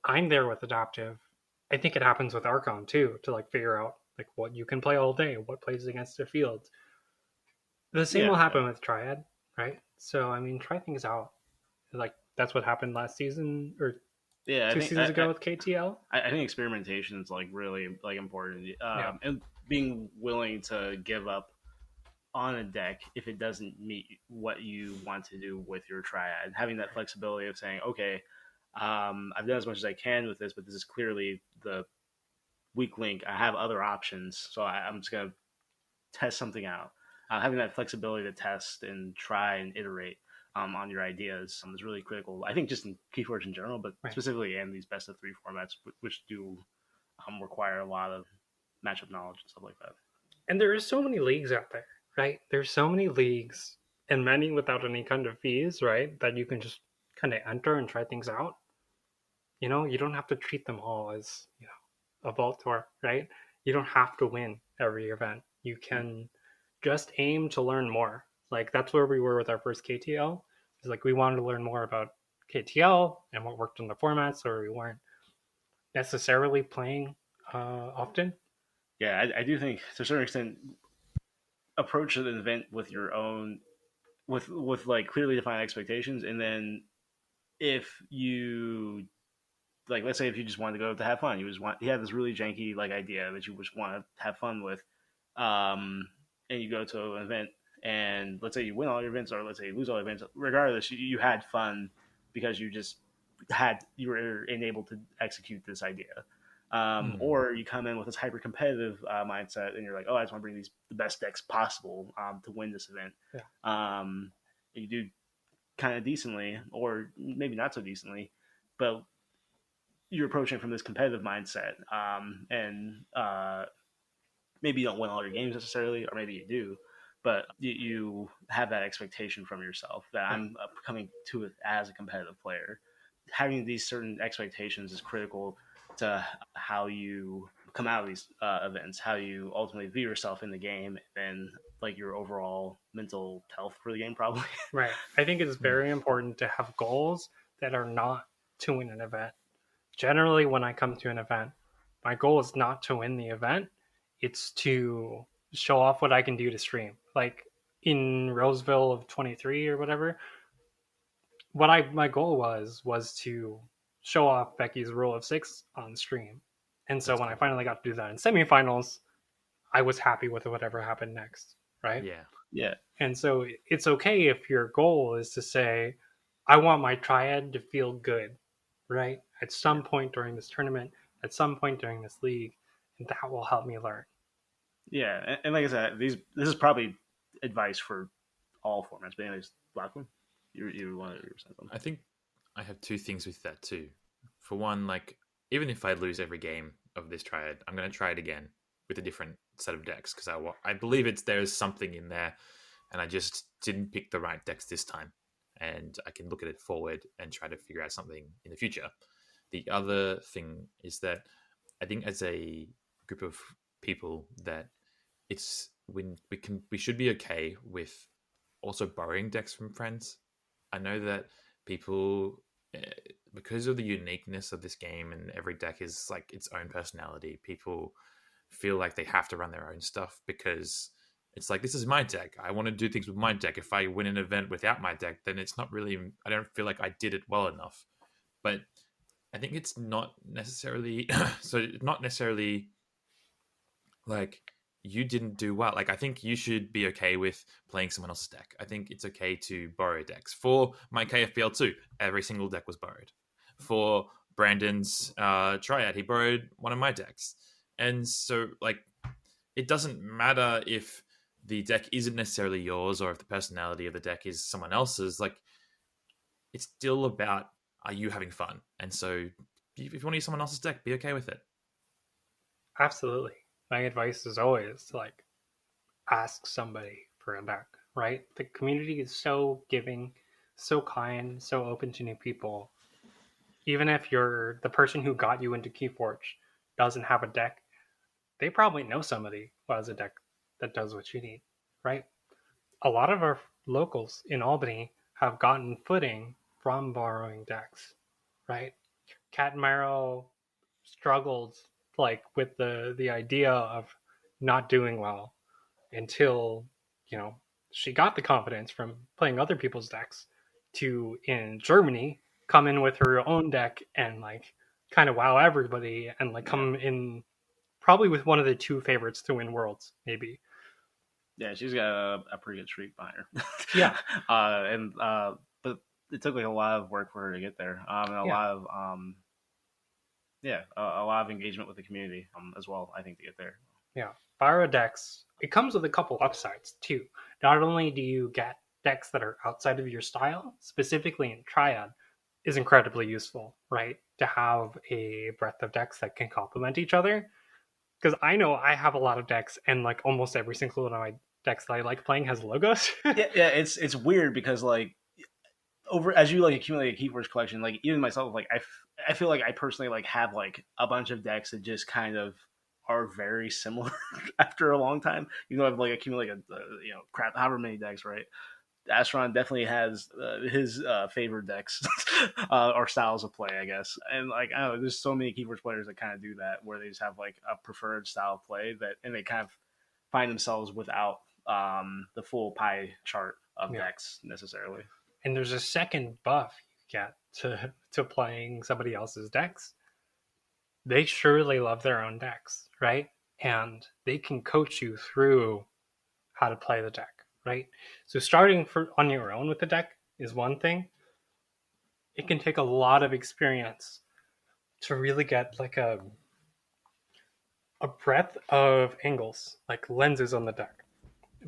I'm there with Adaptive. I think it happens with Archon too, to like figure out like what you can play all day, what plays against the field. The same will happen with Triad, right? So I mean, try things out. Like that's what happened last season, or Yeah, two seasons ago with KTL. I think experimentation is like really like important, Yeah. and being willing to give up on a deck if it doesn't meet what you want to do with your triad. Having that flexibility of saying, okay, I've done as much as I can with this, but this is clearly the weak link. I have other options, so I'm just gonna test something out. Having that flexibility to test and try and iterate on your ideas is really critical. I think just in Keyforge in general, but specifically in these best of 3 formats, which do require a lot of matchup knowledge and stuff like that. And there are so many leagues out there, right? There's so many leagues, and many without any kind of fees, right? That you can just kind of enter and try things out. You know, you don't have to treat them all as, a vault tour, right? You don't have to win every event. You can just aim to learn more. Like that's where we were with our first KTL. It's like we wanted to learn more about KTL and what worked in the format, so we weren't necessarily playing often. Yeah, I do think to a certain extent, approach an event with your own, with like clearly defined expectations, and then if you like, let's say if you just wanted to go to have fun, you have this really janky like idea that you just want to have fun with, and you go to an event, and let's say you win all your events, or let's say you lose all your events. Regardless, you had fun because you were enabled to execute this idea. Or you come in with this hyper competitive mindset, and you're like, oh, I just want to bring the best decks possible to win this event. Yeah. You do kind of decently, or maybe not so decently, but you're approaching from this competitive mindset, and maybe you don't win all your games necessarily, or maybe you do, but you have that expectation from yourself that I'm coming to it as a competitive player. Having these certain expectations is critical to how you come out of these events, how you ultimately view yourself in the game, and like your overall mental health for the game, probably. Right. I think it's very important to have goals that are not to win an event. Generally, when I come to an event, my goal is not to win the event. It's to show off what I can do to stream. Like in Roseville of 23 or whatever, my goal was to show off Becky's rule of 6 on stream. And so when I finally got to do that in semifinals, I was happy with whatever happened next, right? Yeah. And so it's okay if your goal is to say, I want my triad to feel good, right? At some point during this tournament, at some point during this league, and that will help me learn. Yeah, and like I said, this is probably advice for all formats. But anyways, Lachlan, you want to say something? I think I have two things with that too. For one, like even if I lose every game of this triad, I'm going to try it again with a different set of decks because I believe there's something in there, and I just didn't pick the right decks this time, and I can look at it forward and try to figure out something in the future. The other thing is that I think as a group of people that it's when we should be okay with also borrowing decks from friends. I know that people, because of the uniqueness of this game and every deck is like its own personality, people feel like they have to run their own stuff because it's like, this is my deck. I want to do things with my deck. If I win an event without my deck, then it's not really, I don't feel like I did it well enough. But I think it's not necessarily, not necessarily like you didn't do well. Like, I think you should be okay with playing someone else's deck. I think it's okay to borrow decks. For my KFBL 2, every single deck was borrowed. For Brandon's Triad, he borrowed one of my decks. And so, like, it doesn't matter if the deck isn't necessarily yours or if the personality of the deck is someone else's. Like, it's still about, are you having fun? And so, if you want to use someone else's deck, be okay with it. Absolutely. My advice is always to like ask somebody for a deck, right? The community is so giving, so kind, so open to new people. Even if you're the person who got you into Keyforge doesn't have a deck, they probably know somebody who has a deck that does what you need, right? A lot of our locals in Albany have gotten footing from borrowing decks, right? Cat Marrow struggled like with the idea of not doing well until she got the confidence from playing other people's decks to in Germany come in with her own deck and like kind of wow everybody and like come in probably with one of the two favorites to win Worlds, maybe. Yeah, she's got a pretty good streak behind her. Yeah. But it took like a lot of work for her to get there, and a lot of a lot of engagement with the community as well. I think to get there. Yeah, Pyro decks. It comes with a couple upsides too. Not only do you get decks that are outside of your style, specifically in Triad, is incredibly useful, right? To have a breadth of decks that can complement each other. Because I know I have a lot of decks, and like almost every single one of my decks that I like playing has logos. Yeah, it's weird because like over as you like accumulate a Keyforge collection, like even myself, like I feel like I personally like have like a bunch of decks that just kind of are very similar after a long time. You know, I've like accumulated crap however many decks, right? Astron definitely has his favorite decks or styles of play, I guess. And like I don't know, there's so many Keyforge players that kind of do that, where they just have like a preferred style of play that, and they kind of find themselves without the full pie chart of decks necessarily. And there's a second buff you get to playing somebody else's decks. They surely love their own decks, right? And they can coach you through how to play the deck, right? So starting on your own with the deck is one thing. It can take a lot of experience to really get like a breadth of angles, like lenses on the deck.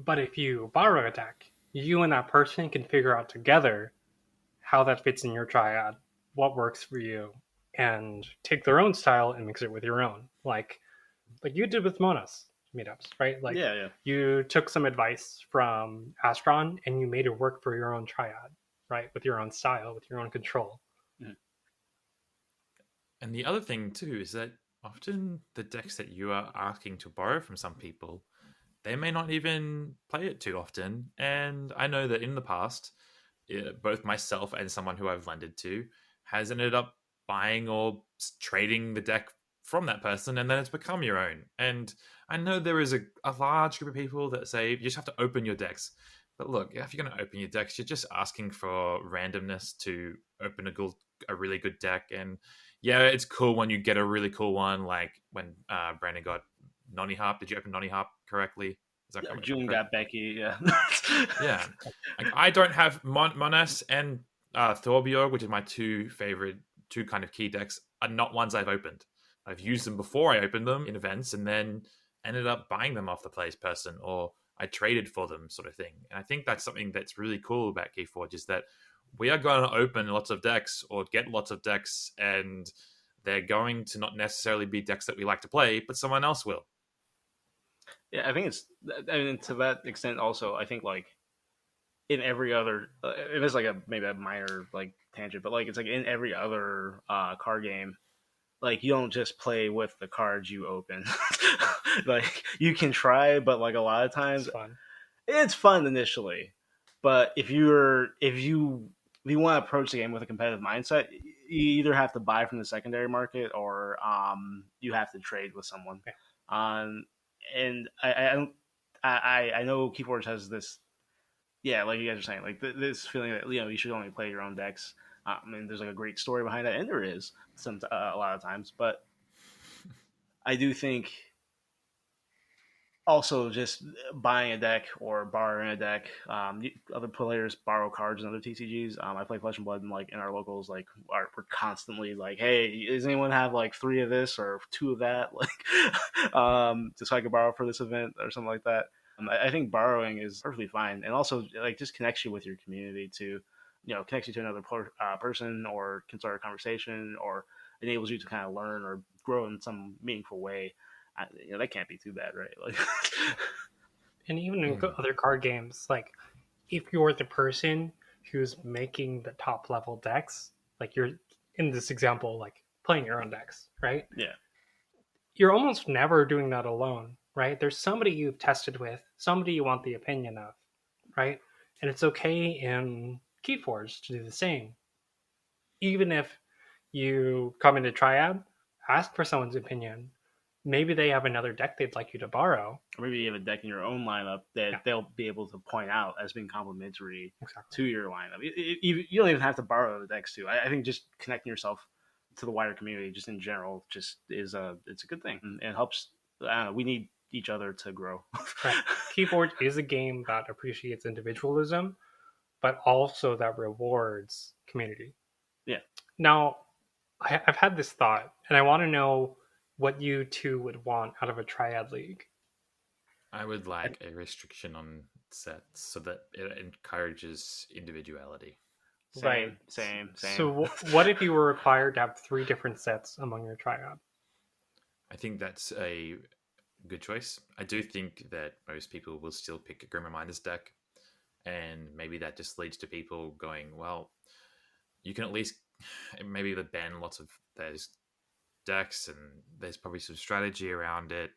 But if you borrow a deck, you and that person can figure out together how that fits in your triad, what works for you, and take their own style and mix it with your own. Like you did with Mona's meetups, right? Like you took some advice from Astron and you made it work for your own triad, right? With your own style, with your own control. Mm-hmm. And the other thing too is that often the decks that you are asking to borrow from some people, they may not even play it too often. And I know that in the past, both myself and someone who I've lended to has ended up buying or trading the deck from that person, and then it's become your own. And I know there is a large group of people that say you just have to open your decks. But look, if you're going to open your decks, you're just asking for randomness to open a really good deck. And yeah, it's cool when you get a really cool one, like when Brandon got Noni Harp. Did you open Noni Harp correctly? June got Becky, yeah. Yeah. Like, I don't have Monas and Thorbjorg, which are my two kind of key decks, are not ones I've opened. I've used them before I opened them in events and then ended up buying them off the plays person, or I traded for them, sort of thing. And I think that's something that's really cool about Keyforge, is that we are going to open lots of decks or get lots of decks, and they're going to not necessarily be decks that we like to play, but someone else will. Yeah, I think to that extent also, I think like in every other, it is like maybe a minor like tangent, but like it's like in every other card game, like you don't just play with the cards you open. Like you can try, but like a lot of times it's fun initially, but if you want to approach the game with a competitive mindset, you either have to buy from the secondary market or you have to trade with someone. And I know Keyforge has this, like you guys are saying, like this feeling that you should only play your own decks. I mean, there's like a great story behind that, and there is a lot of times, but I do think also just buying a deck or borrowing a deck. Other players borrow cards in other TCGs. I play Flesh and Blood, and like in our locals, like we're constantly like, hey, does anyone have like 3 of this or 2 of that? Like, just so I can borrow for this event or something like that. I think borrowing is perfectly fine, and also like just connects you with your community to, connects you to another person, or can start a conversation, or enables you to kind of learn or grow in some meaningful way. That can't be too bad, right? Like, and even in other card games, like if you're the person who's making the top level decks, like you're in this example, like playing your own decks, right? Yeah. You're almost never doing that alone, right? There's somebody you've tested with, somebody you want the opinion of, right? And it's okay in Keyforge to do the same. Even if you come into Triad, ask for someone's opinion. maybe they have another deck they'd like you to borrow. Or maybe you have a deck in your own lineup that they'll be able to point out as being complementary to your lineup. You don't even have to borrow the decks too. I think just connecting yourself to the wider community, just in general, just it's a good thing, and it helps. I don't know, we need each other to grow. Right. Keyforge is a game that appreciates individualism, but also that rewards community. Yeah. Now, I've had this thought, and I want to know what you two would want out of a Triad League. I would like a restriction on sets so that it encourages individuality. Same. So what if you were required to have 3 different sets among your Triad? I think that's a good choice. I do think that most people will still pick a Grim Reminders deck, and maybe that just leads to people going, well, you can at least maybe ban lots of those decks, and there's probably some strategy around it,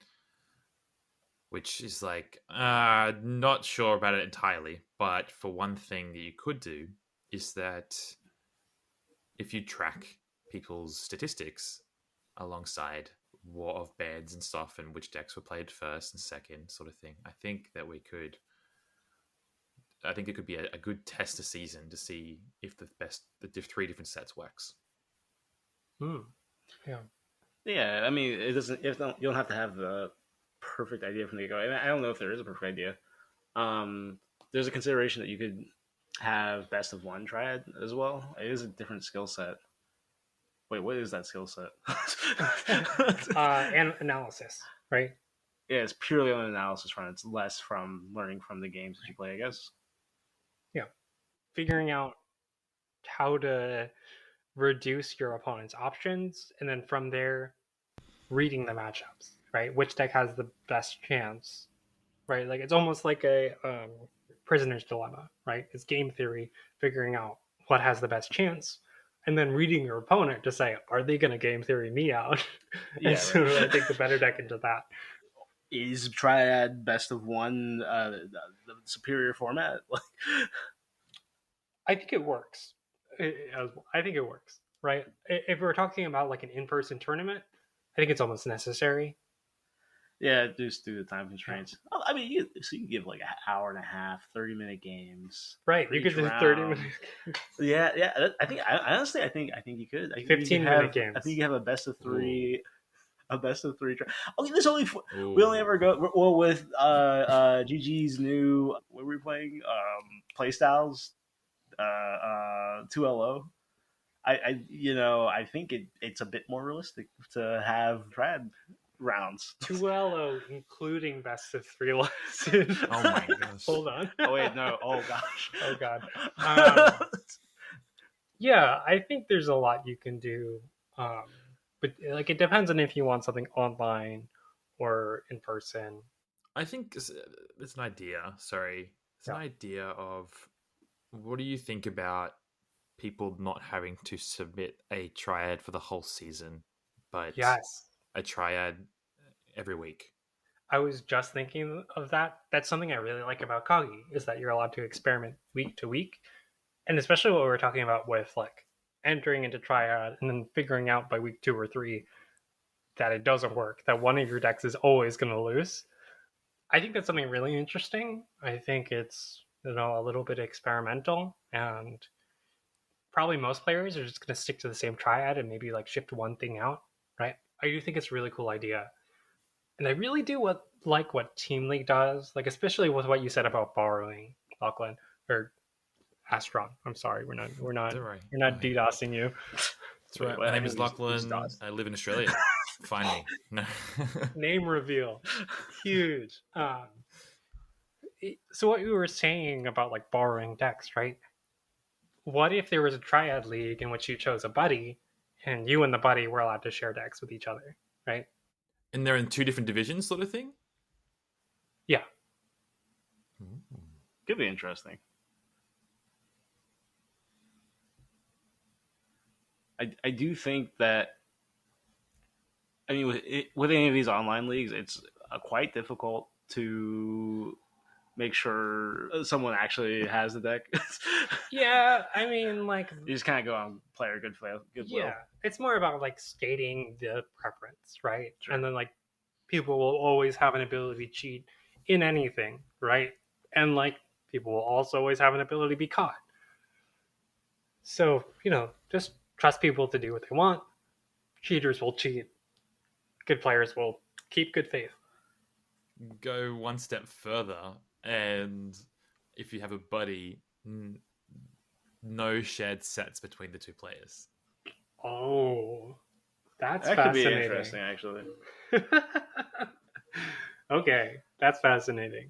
which is like, not sure about it entirely. But for one thing that you could do is that if you track people's statistics alongside what of bans and stuff and which decks were played first and second sort of thing, I think it could be a good test a season to see if the 3 different sets works. Yeah. I mean, it doesn't. You don't have to have the perfect idea from the get-go. I don't know if there is a perfect idea. There's a consideration that you could have best of 1 Triad as well. It is a different skill set. Wait, what is that skill set? And analysis, right? Yeah, it's purely on an analysis front. It's less from learning from the games that you play, I guess. Yeah. Figuring out how to reduce your opponent's options, and then from there, reading the matchups, right? Which deck has the best chance, right? Like, it's almost like a prisoner's dilemma, right? It's game theory, figuring out what has the best chance, and then reading your opponent to say, are they going to game theory me out? And so I take the better deck into that. Is Triad best of 1 the superior format? I think it works. I think it works, right? If we're talking about like an in-person tournament, I think it's almost necessary. Yeah, just due to time constraints. Yeah. I mean, you can give like an hour and a half, 30-minute games. Right, you could do 30 minutes. Yeah. I think honestly, I think you could. 15-minute games. I think you have a best of 3. Ooh. A best of 3. Okay, there's only we only ever go well with GG's new. What were we playing? Playstyles. 2LO. I think it's a bit more realistic to have Triad rounds. 2LO, including best of 3 lessons. Oh my gosh. Hold on. Oh wait, no. Oh gosh. Oh god. Yeah, I think there's a lot you can do. But like, it depends on if you want something online or in person. I think it's an idea. Sorry, it's an idea of, what do you think about people not having to submit a Triad for the whole season, but a Triad every week? I was just thinking of that. That's something I really like about Kagi, is that you're allowed to experiment week to week, and especially what we're talking about with like entering into Triad and then figuring out by week 2 or 3 that it doesn't work, that one of your decks is always going to lose. I think that's something really interesting. I think it's, a little bit experimental, and probably most players are just going to stick to the same Triad and maybe like shift one thing out, right? I do think it's a really cool idea. And I really do like what Team League does, like especially with what you said about borrowing, Lachlan, or Astron. I'm sorry, we're not DDoSing you. That's right. My name is Lachlan. I live in Australia. Find me. No. Name reveal. Huge. So what you were saying about like borrowing decks, right? What if there was a Triad League in which you chose a buddy, and you and the buddy were allowed to share decks with each other, right? And they're in 2 different divisions, sort of thing? Yeah. Could be interesting. I do think that, I mean, with any of these online leagues, it's quite difficult to make sure someone actually has the deck. Yeah, I mean, like, you just kind of go on player good will. Yeah, it's more about like stating the preference, right? Sure. And then like people will always have an ability to cheat in anything, right? And like people will also always have an ability to be caught. So, just trust people to do what they want. Cheaters will cheat. Good players will keep good faith. Go one step further, and if you have a buddy, no shared sets between the two players. Oh, that's that fascinating. could be interesting, actually. Okay, that's fascinating.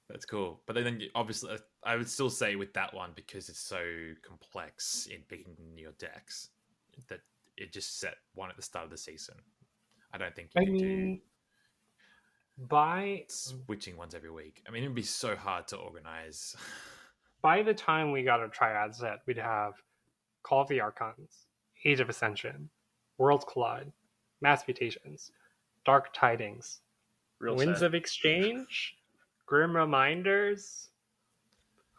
That's cool. But then obviously, I would still say with that one, because it's so complex in picking your decks, that it just set one at the start of the season. I don't think you could do by switching ones every week. I mean, it'd be so hard to organize. By the time we got a Triad set, we'd have Call of the Archons, Age of Ascension, Worlds Collide, Mass Mutations, Dark Tidings, Winds of Exchange, Grim Reminders.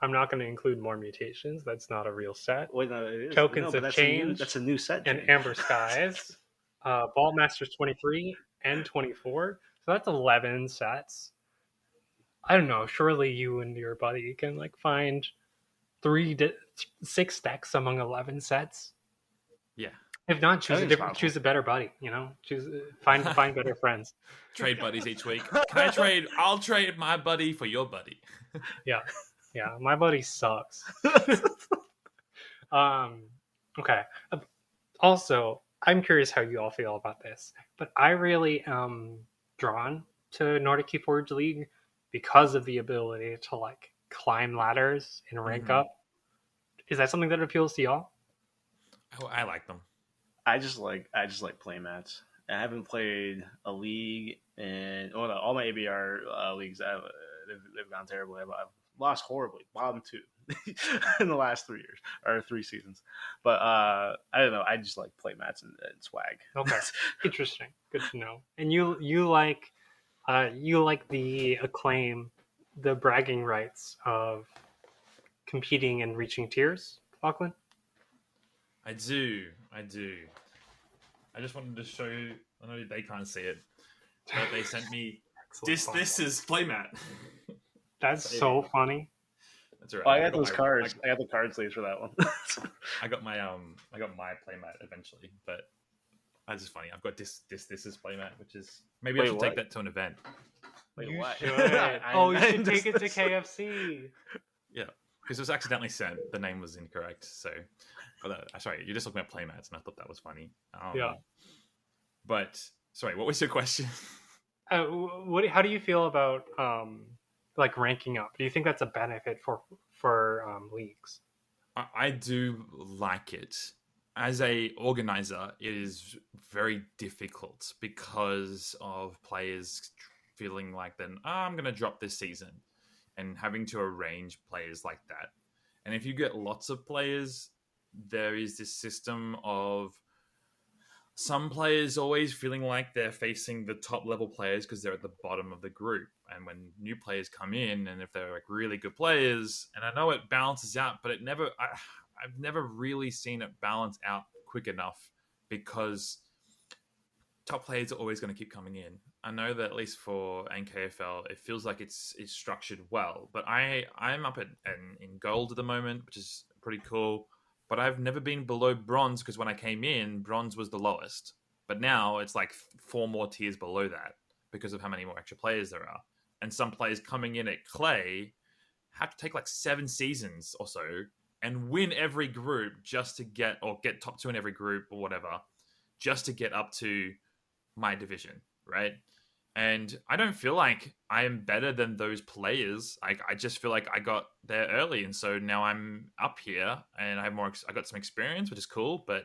I'm not going to include more mutations. That's not a real set. Wait, no, it is. Tokens of Change. That's a new set. And Amber Skies. Vault Masters 23 and 24. So that's 11 sets. I don't know. Surely you and your buddy can like find 6 decks among 11 sets. Yeah. If not, choose a better buddy. Find better friends. Trade buddies each week. Can I trade? I'll trade my buddy for your buddy. Yeah, my buddy sucks. Okay. Also, I'm curious how you all feel about this, but I really am drawn to Nordic Keyforge League because of the ability to like climb ladders and rank up. Is that something that appeals to y'all? Oh, I like them. I just like playmats. I haven't played a league, and all my ABR leagues they've gone terribly. I've lost horribly, bottom 2 in the last 3 years or 3 seasons. But I don't know. I just like playmats and swag. Okay, interesting. Good to know. And you like the acclaim, the bragging rights of competing and reaching tiers, Lachlan? I do. I just wanted to show you. I know they can't see it, but they sent me this is playmat. That's so funny. That's right. Oh, I got those cards. I got the card sleeves for that one. I got my playmat eventually, but that's just funny. I've got this is playmat, which is maybe I should take that to an event. Wait, you what? should. You should take it to KFC. Yeah, because it was accidentally sent. The name was incorrect, so. Sorry, you're just looking at playmats, and I thought that was funny. Yeah. But sorry, what was your question? How do you feel about like ranking up? Do you think that's a benefit for leagues? I do like it. As a organizer, it is very difficult because of players feeling like then I'm going to drop this season, and having to arrange players like that. And if you get lots of players, there is this system of some players always feeling like they're facing the top level players because they're at the bottom of the group. And when new players come in, and if they're like really good players, and I know it balances out, but I've never really seen it balance out quick enough because top players are always going to keep coming in. I know that at least for NKFL, it feels like it's structured well, but I'm up in gold at the moment, which is pretty cool. But I've never been below bronze because when I came in, bronze was the lowest. But now it's like 4 more tiers below that because of how many more extra players there are. And some players coming in at clay have to take like 7 seasons or so and win every group just to get top 2 in every group or whatever, just to get up to my division, right? And I don't feel like I am better than those players. I just feel like I got there early, and so now I'm up here, and I got some experience, which is cool. But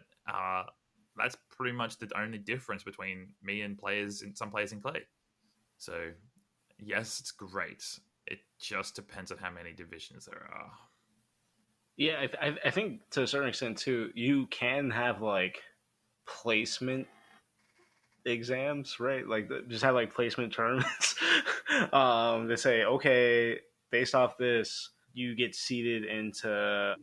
that's pretty much the only difference between me and some players in clay. So yes, it's great. It just depends on how many divisions there are. Yeah, I think to a certain extent too, you can have like placement exams, right? Like just have like placement tournaments. They say, okay, based off this, you get seeded into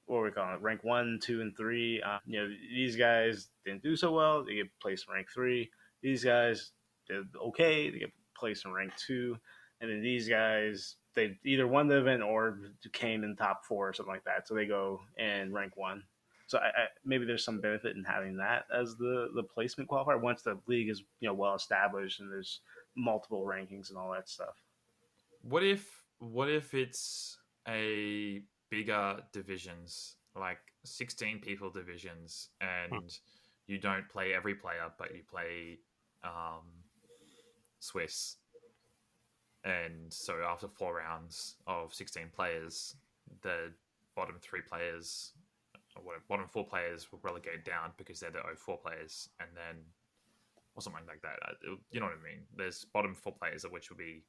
what we call it, rank 1, 2, and 3. These guys didn't do so well; they get placed in rank 3. these guys did okay, they get placed in rank 2, and then these guys they either won the event or came in top 4 or something like that, so they go in rank 1. So maybe there's some benefit in having that as the placement qualifier once the league is well established and there's multiple rankings and all that stuff. What if it's a bigger divisions, like 16 people divisions, and you don't play every player, but you play Swiss, and so after 4 rounds of 16 players, the bottom 3 players or bottom 4 players will relegate down because they're the 04 players, and then or something like that. You know what I mean? There's bottom 4 players, of which will be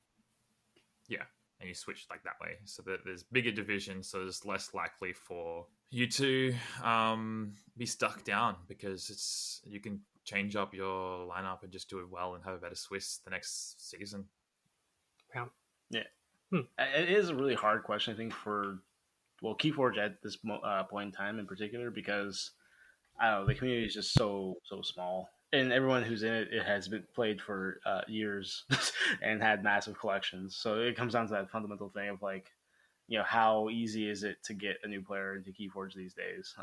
and you switch like that way. So there's bigger divisions, so it's less likely for you to be stuck down because you can change up your lineup and just do it well and have a better Swiss the next season. Yeah. It is a really hard question, I think, for Keyforge at this point in time in particular, because I don't know, the community is just so small, and everyone who's in it has been played for years and had massive collections. So it comes down to that fundamental thing of how easy is it to get a new player into Keyforge these days?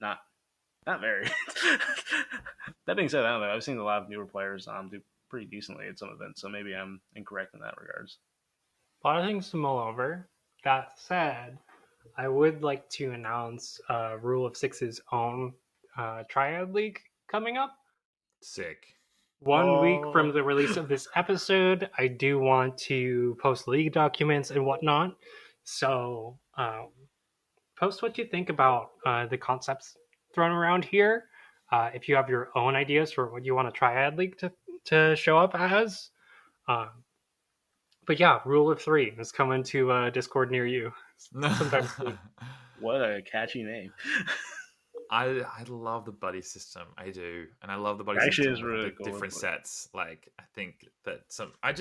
Not very. That being said, I don't know. I've seen a lot of newer players do pretty decently at some events, so maybe I'm incorrect in that regards. A lot of things to mull over. That said, I would like to announce Rule of Six's own Triad League coming up. Sick. 1 week from the release of this episode, I do want to post league documents and whatnot. So post what you think about the concepts thrown around here. If you have your own ideas for what you want a Triad League to show up as. But yeah, Rule of 3 is coming to Discord near you sometime soon. What a catchy name. I love the buddy system. I do, and I love the buddy Actually system. Is really with cool. Different sets. Like I think that I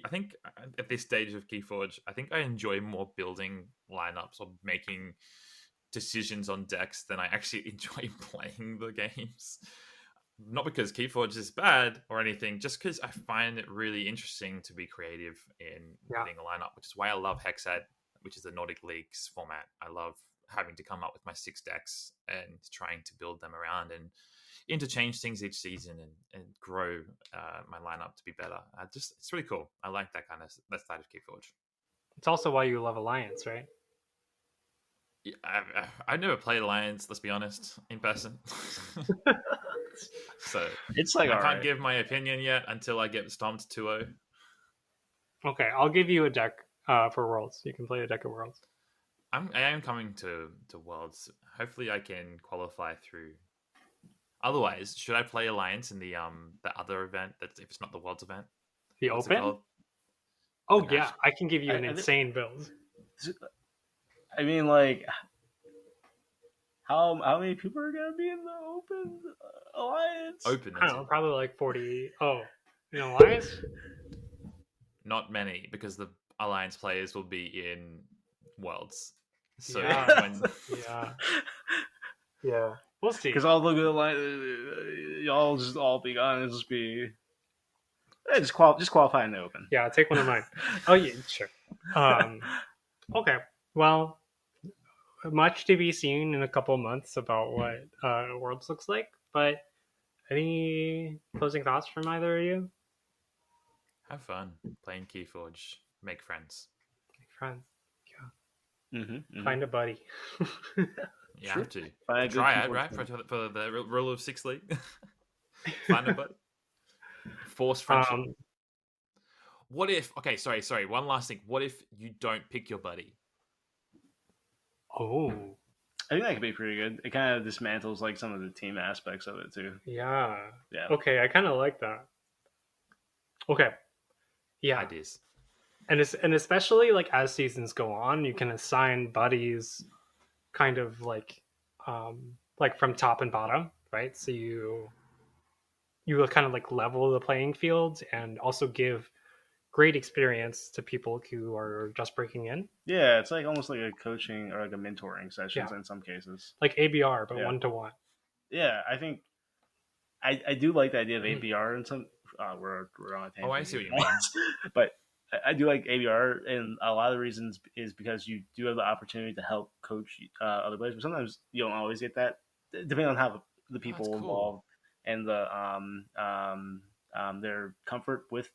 think at this stage of Keyforge, I think I enjoy more building lineups or making decisions on decks than I actually enjoy playing the games. Not because Keyforge is bad or anything, just because I find it really interesting to be creative in building a lineup, which is why I love Hexad, which is the Nordic Leagues format. I love having to come up with my 6 decks and trying to build them around and interchange things each season and grow my lineup to be better. It's really cool. I like that side of Keyforge. It's also why you love Alliance, right? Yeah, I've never played Alliance, let's be honest, in person. So it's like I can't give my opinion yet until I get stomped 2-0. Okay, I'll give you a deck for Worlds. You can play a deck of Worlds. I am coming to Worlds. Hopefully I can qualify through. Otherwise, should I play Alliance in the other event if it's not the Worlds event? The What's Open? Oh yeah, I can give you an insane build. I mean, like, how many people are gonna be in the Open Alliance? Open. I don't know, probably like 40. Oh, in Alliance? Not many, because the Alliance players will be in Worlds. So yeah, we'll see. Because I'll look at the line, y'all just all be gone. It'll just be just qualify in the Open. Yeah, take one of mine. Oh yeah, sure. Okay, well, much to be seen in a couple of months about what Worlds looks like. But any closing thoughts from either of you? Have fun playing Keyforge. Make friends. Yeah. Mm-hmm. Find a buddy. You have to. Triad, right? For the Rule of 6 League. Find a buddy. Force friendship. What if... Okay, sorry. One last thing. What if you don't pick your buddy? Oh. I think that could be pretty good. It kind of dismantles like some of the team aspects of it too. Yeah. Okay, I kind of like that. Okay. Yeah. Ideas. And especially like as seasons go on, you can assign buddies kind of like from top and bottom, right? So you will kind of like level the playing field and also give great experience to people who are just breaking in. Yeah, it's like almost like a coaching or like a mentoring sessions in some cases. Like ABR, but 1-to-1. Yeah, I think I do like the idea of ABR and some. We're on a tangent. Oh, I see what you mean. But I do like ABR, and a lot of the reasons is because you do have the opportunity to help coach other players, but sometimes you don't always get that, depending on how the Oh, that's people cool. involved and the their comfort with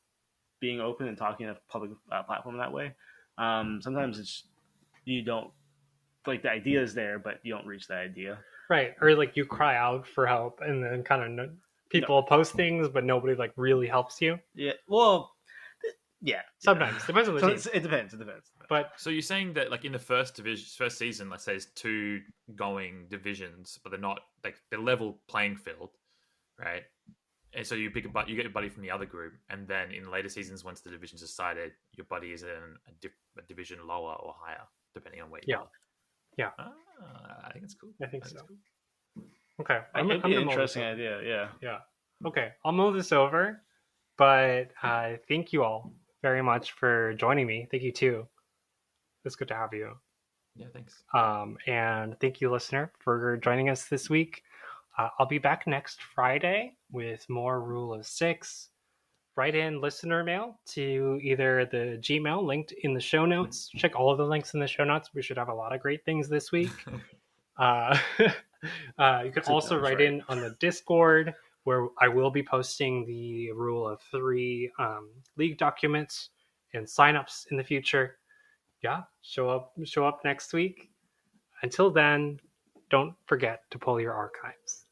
being open and talking on a public platform that way. Sometimes it's you don't like the idea is there, but you don't reach the idea. Right. Or like you cry out for help and then kind of No, people post things, but nobody like really helps you. yeah, well, yeah. Sometimes. Depends on the So team. it depends. It depends. But So you're saying that like in the first season, let's say there's two going divisions, but they're not like they're level playing field, right? And so you pick you get your buddy from the other group, and then in later seasons, once the division's decided, your buddy is in a division lower or higher, depending on where you yeah. are. Yeah. I think it's cool. I think so. It's cool. Okay. It'd be an interesting idea. Yeah. Yeah. Okay. I'll mull this over. But thank you all very much for joining me. Thank you too. It's good to have you. Yeah, thanks. And thank you, listener, for joining us this week. I'll be back next Friday with more Rule of Six. Write in listener mail to either the Gmail linked in the show notes. Check all of the links in the show notes. We should have a lot of great things this week. You could also write in on the Discord, where I will be posting the Rule of Three league documents and signups in the future. Yeah, show up next week. Until then, don't forget to pull your archives.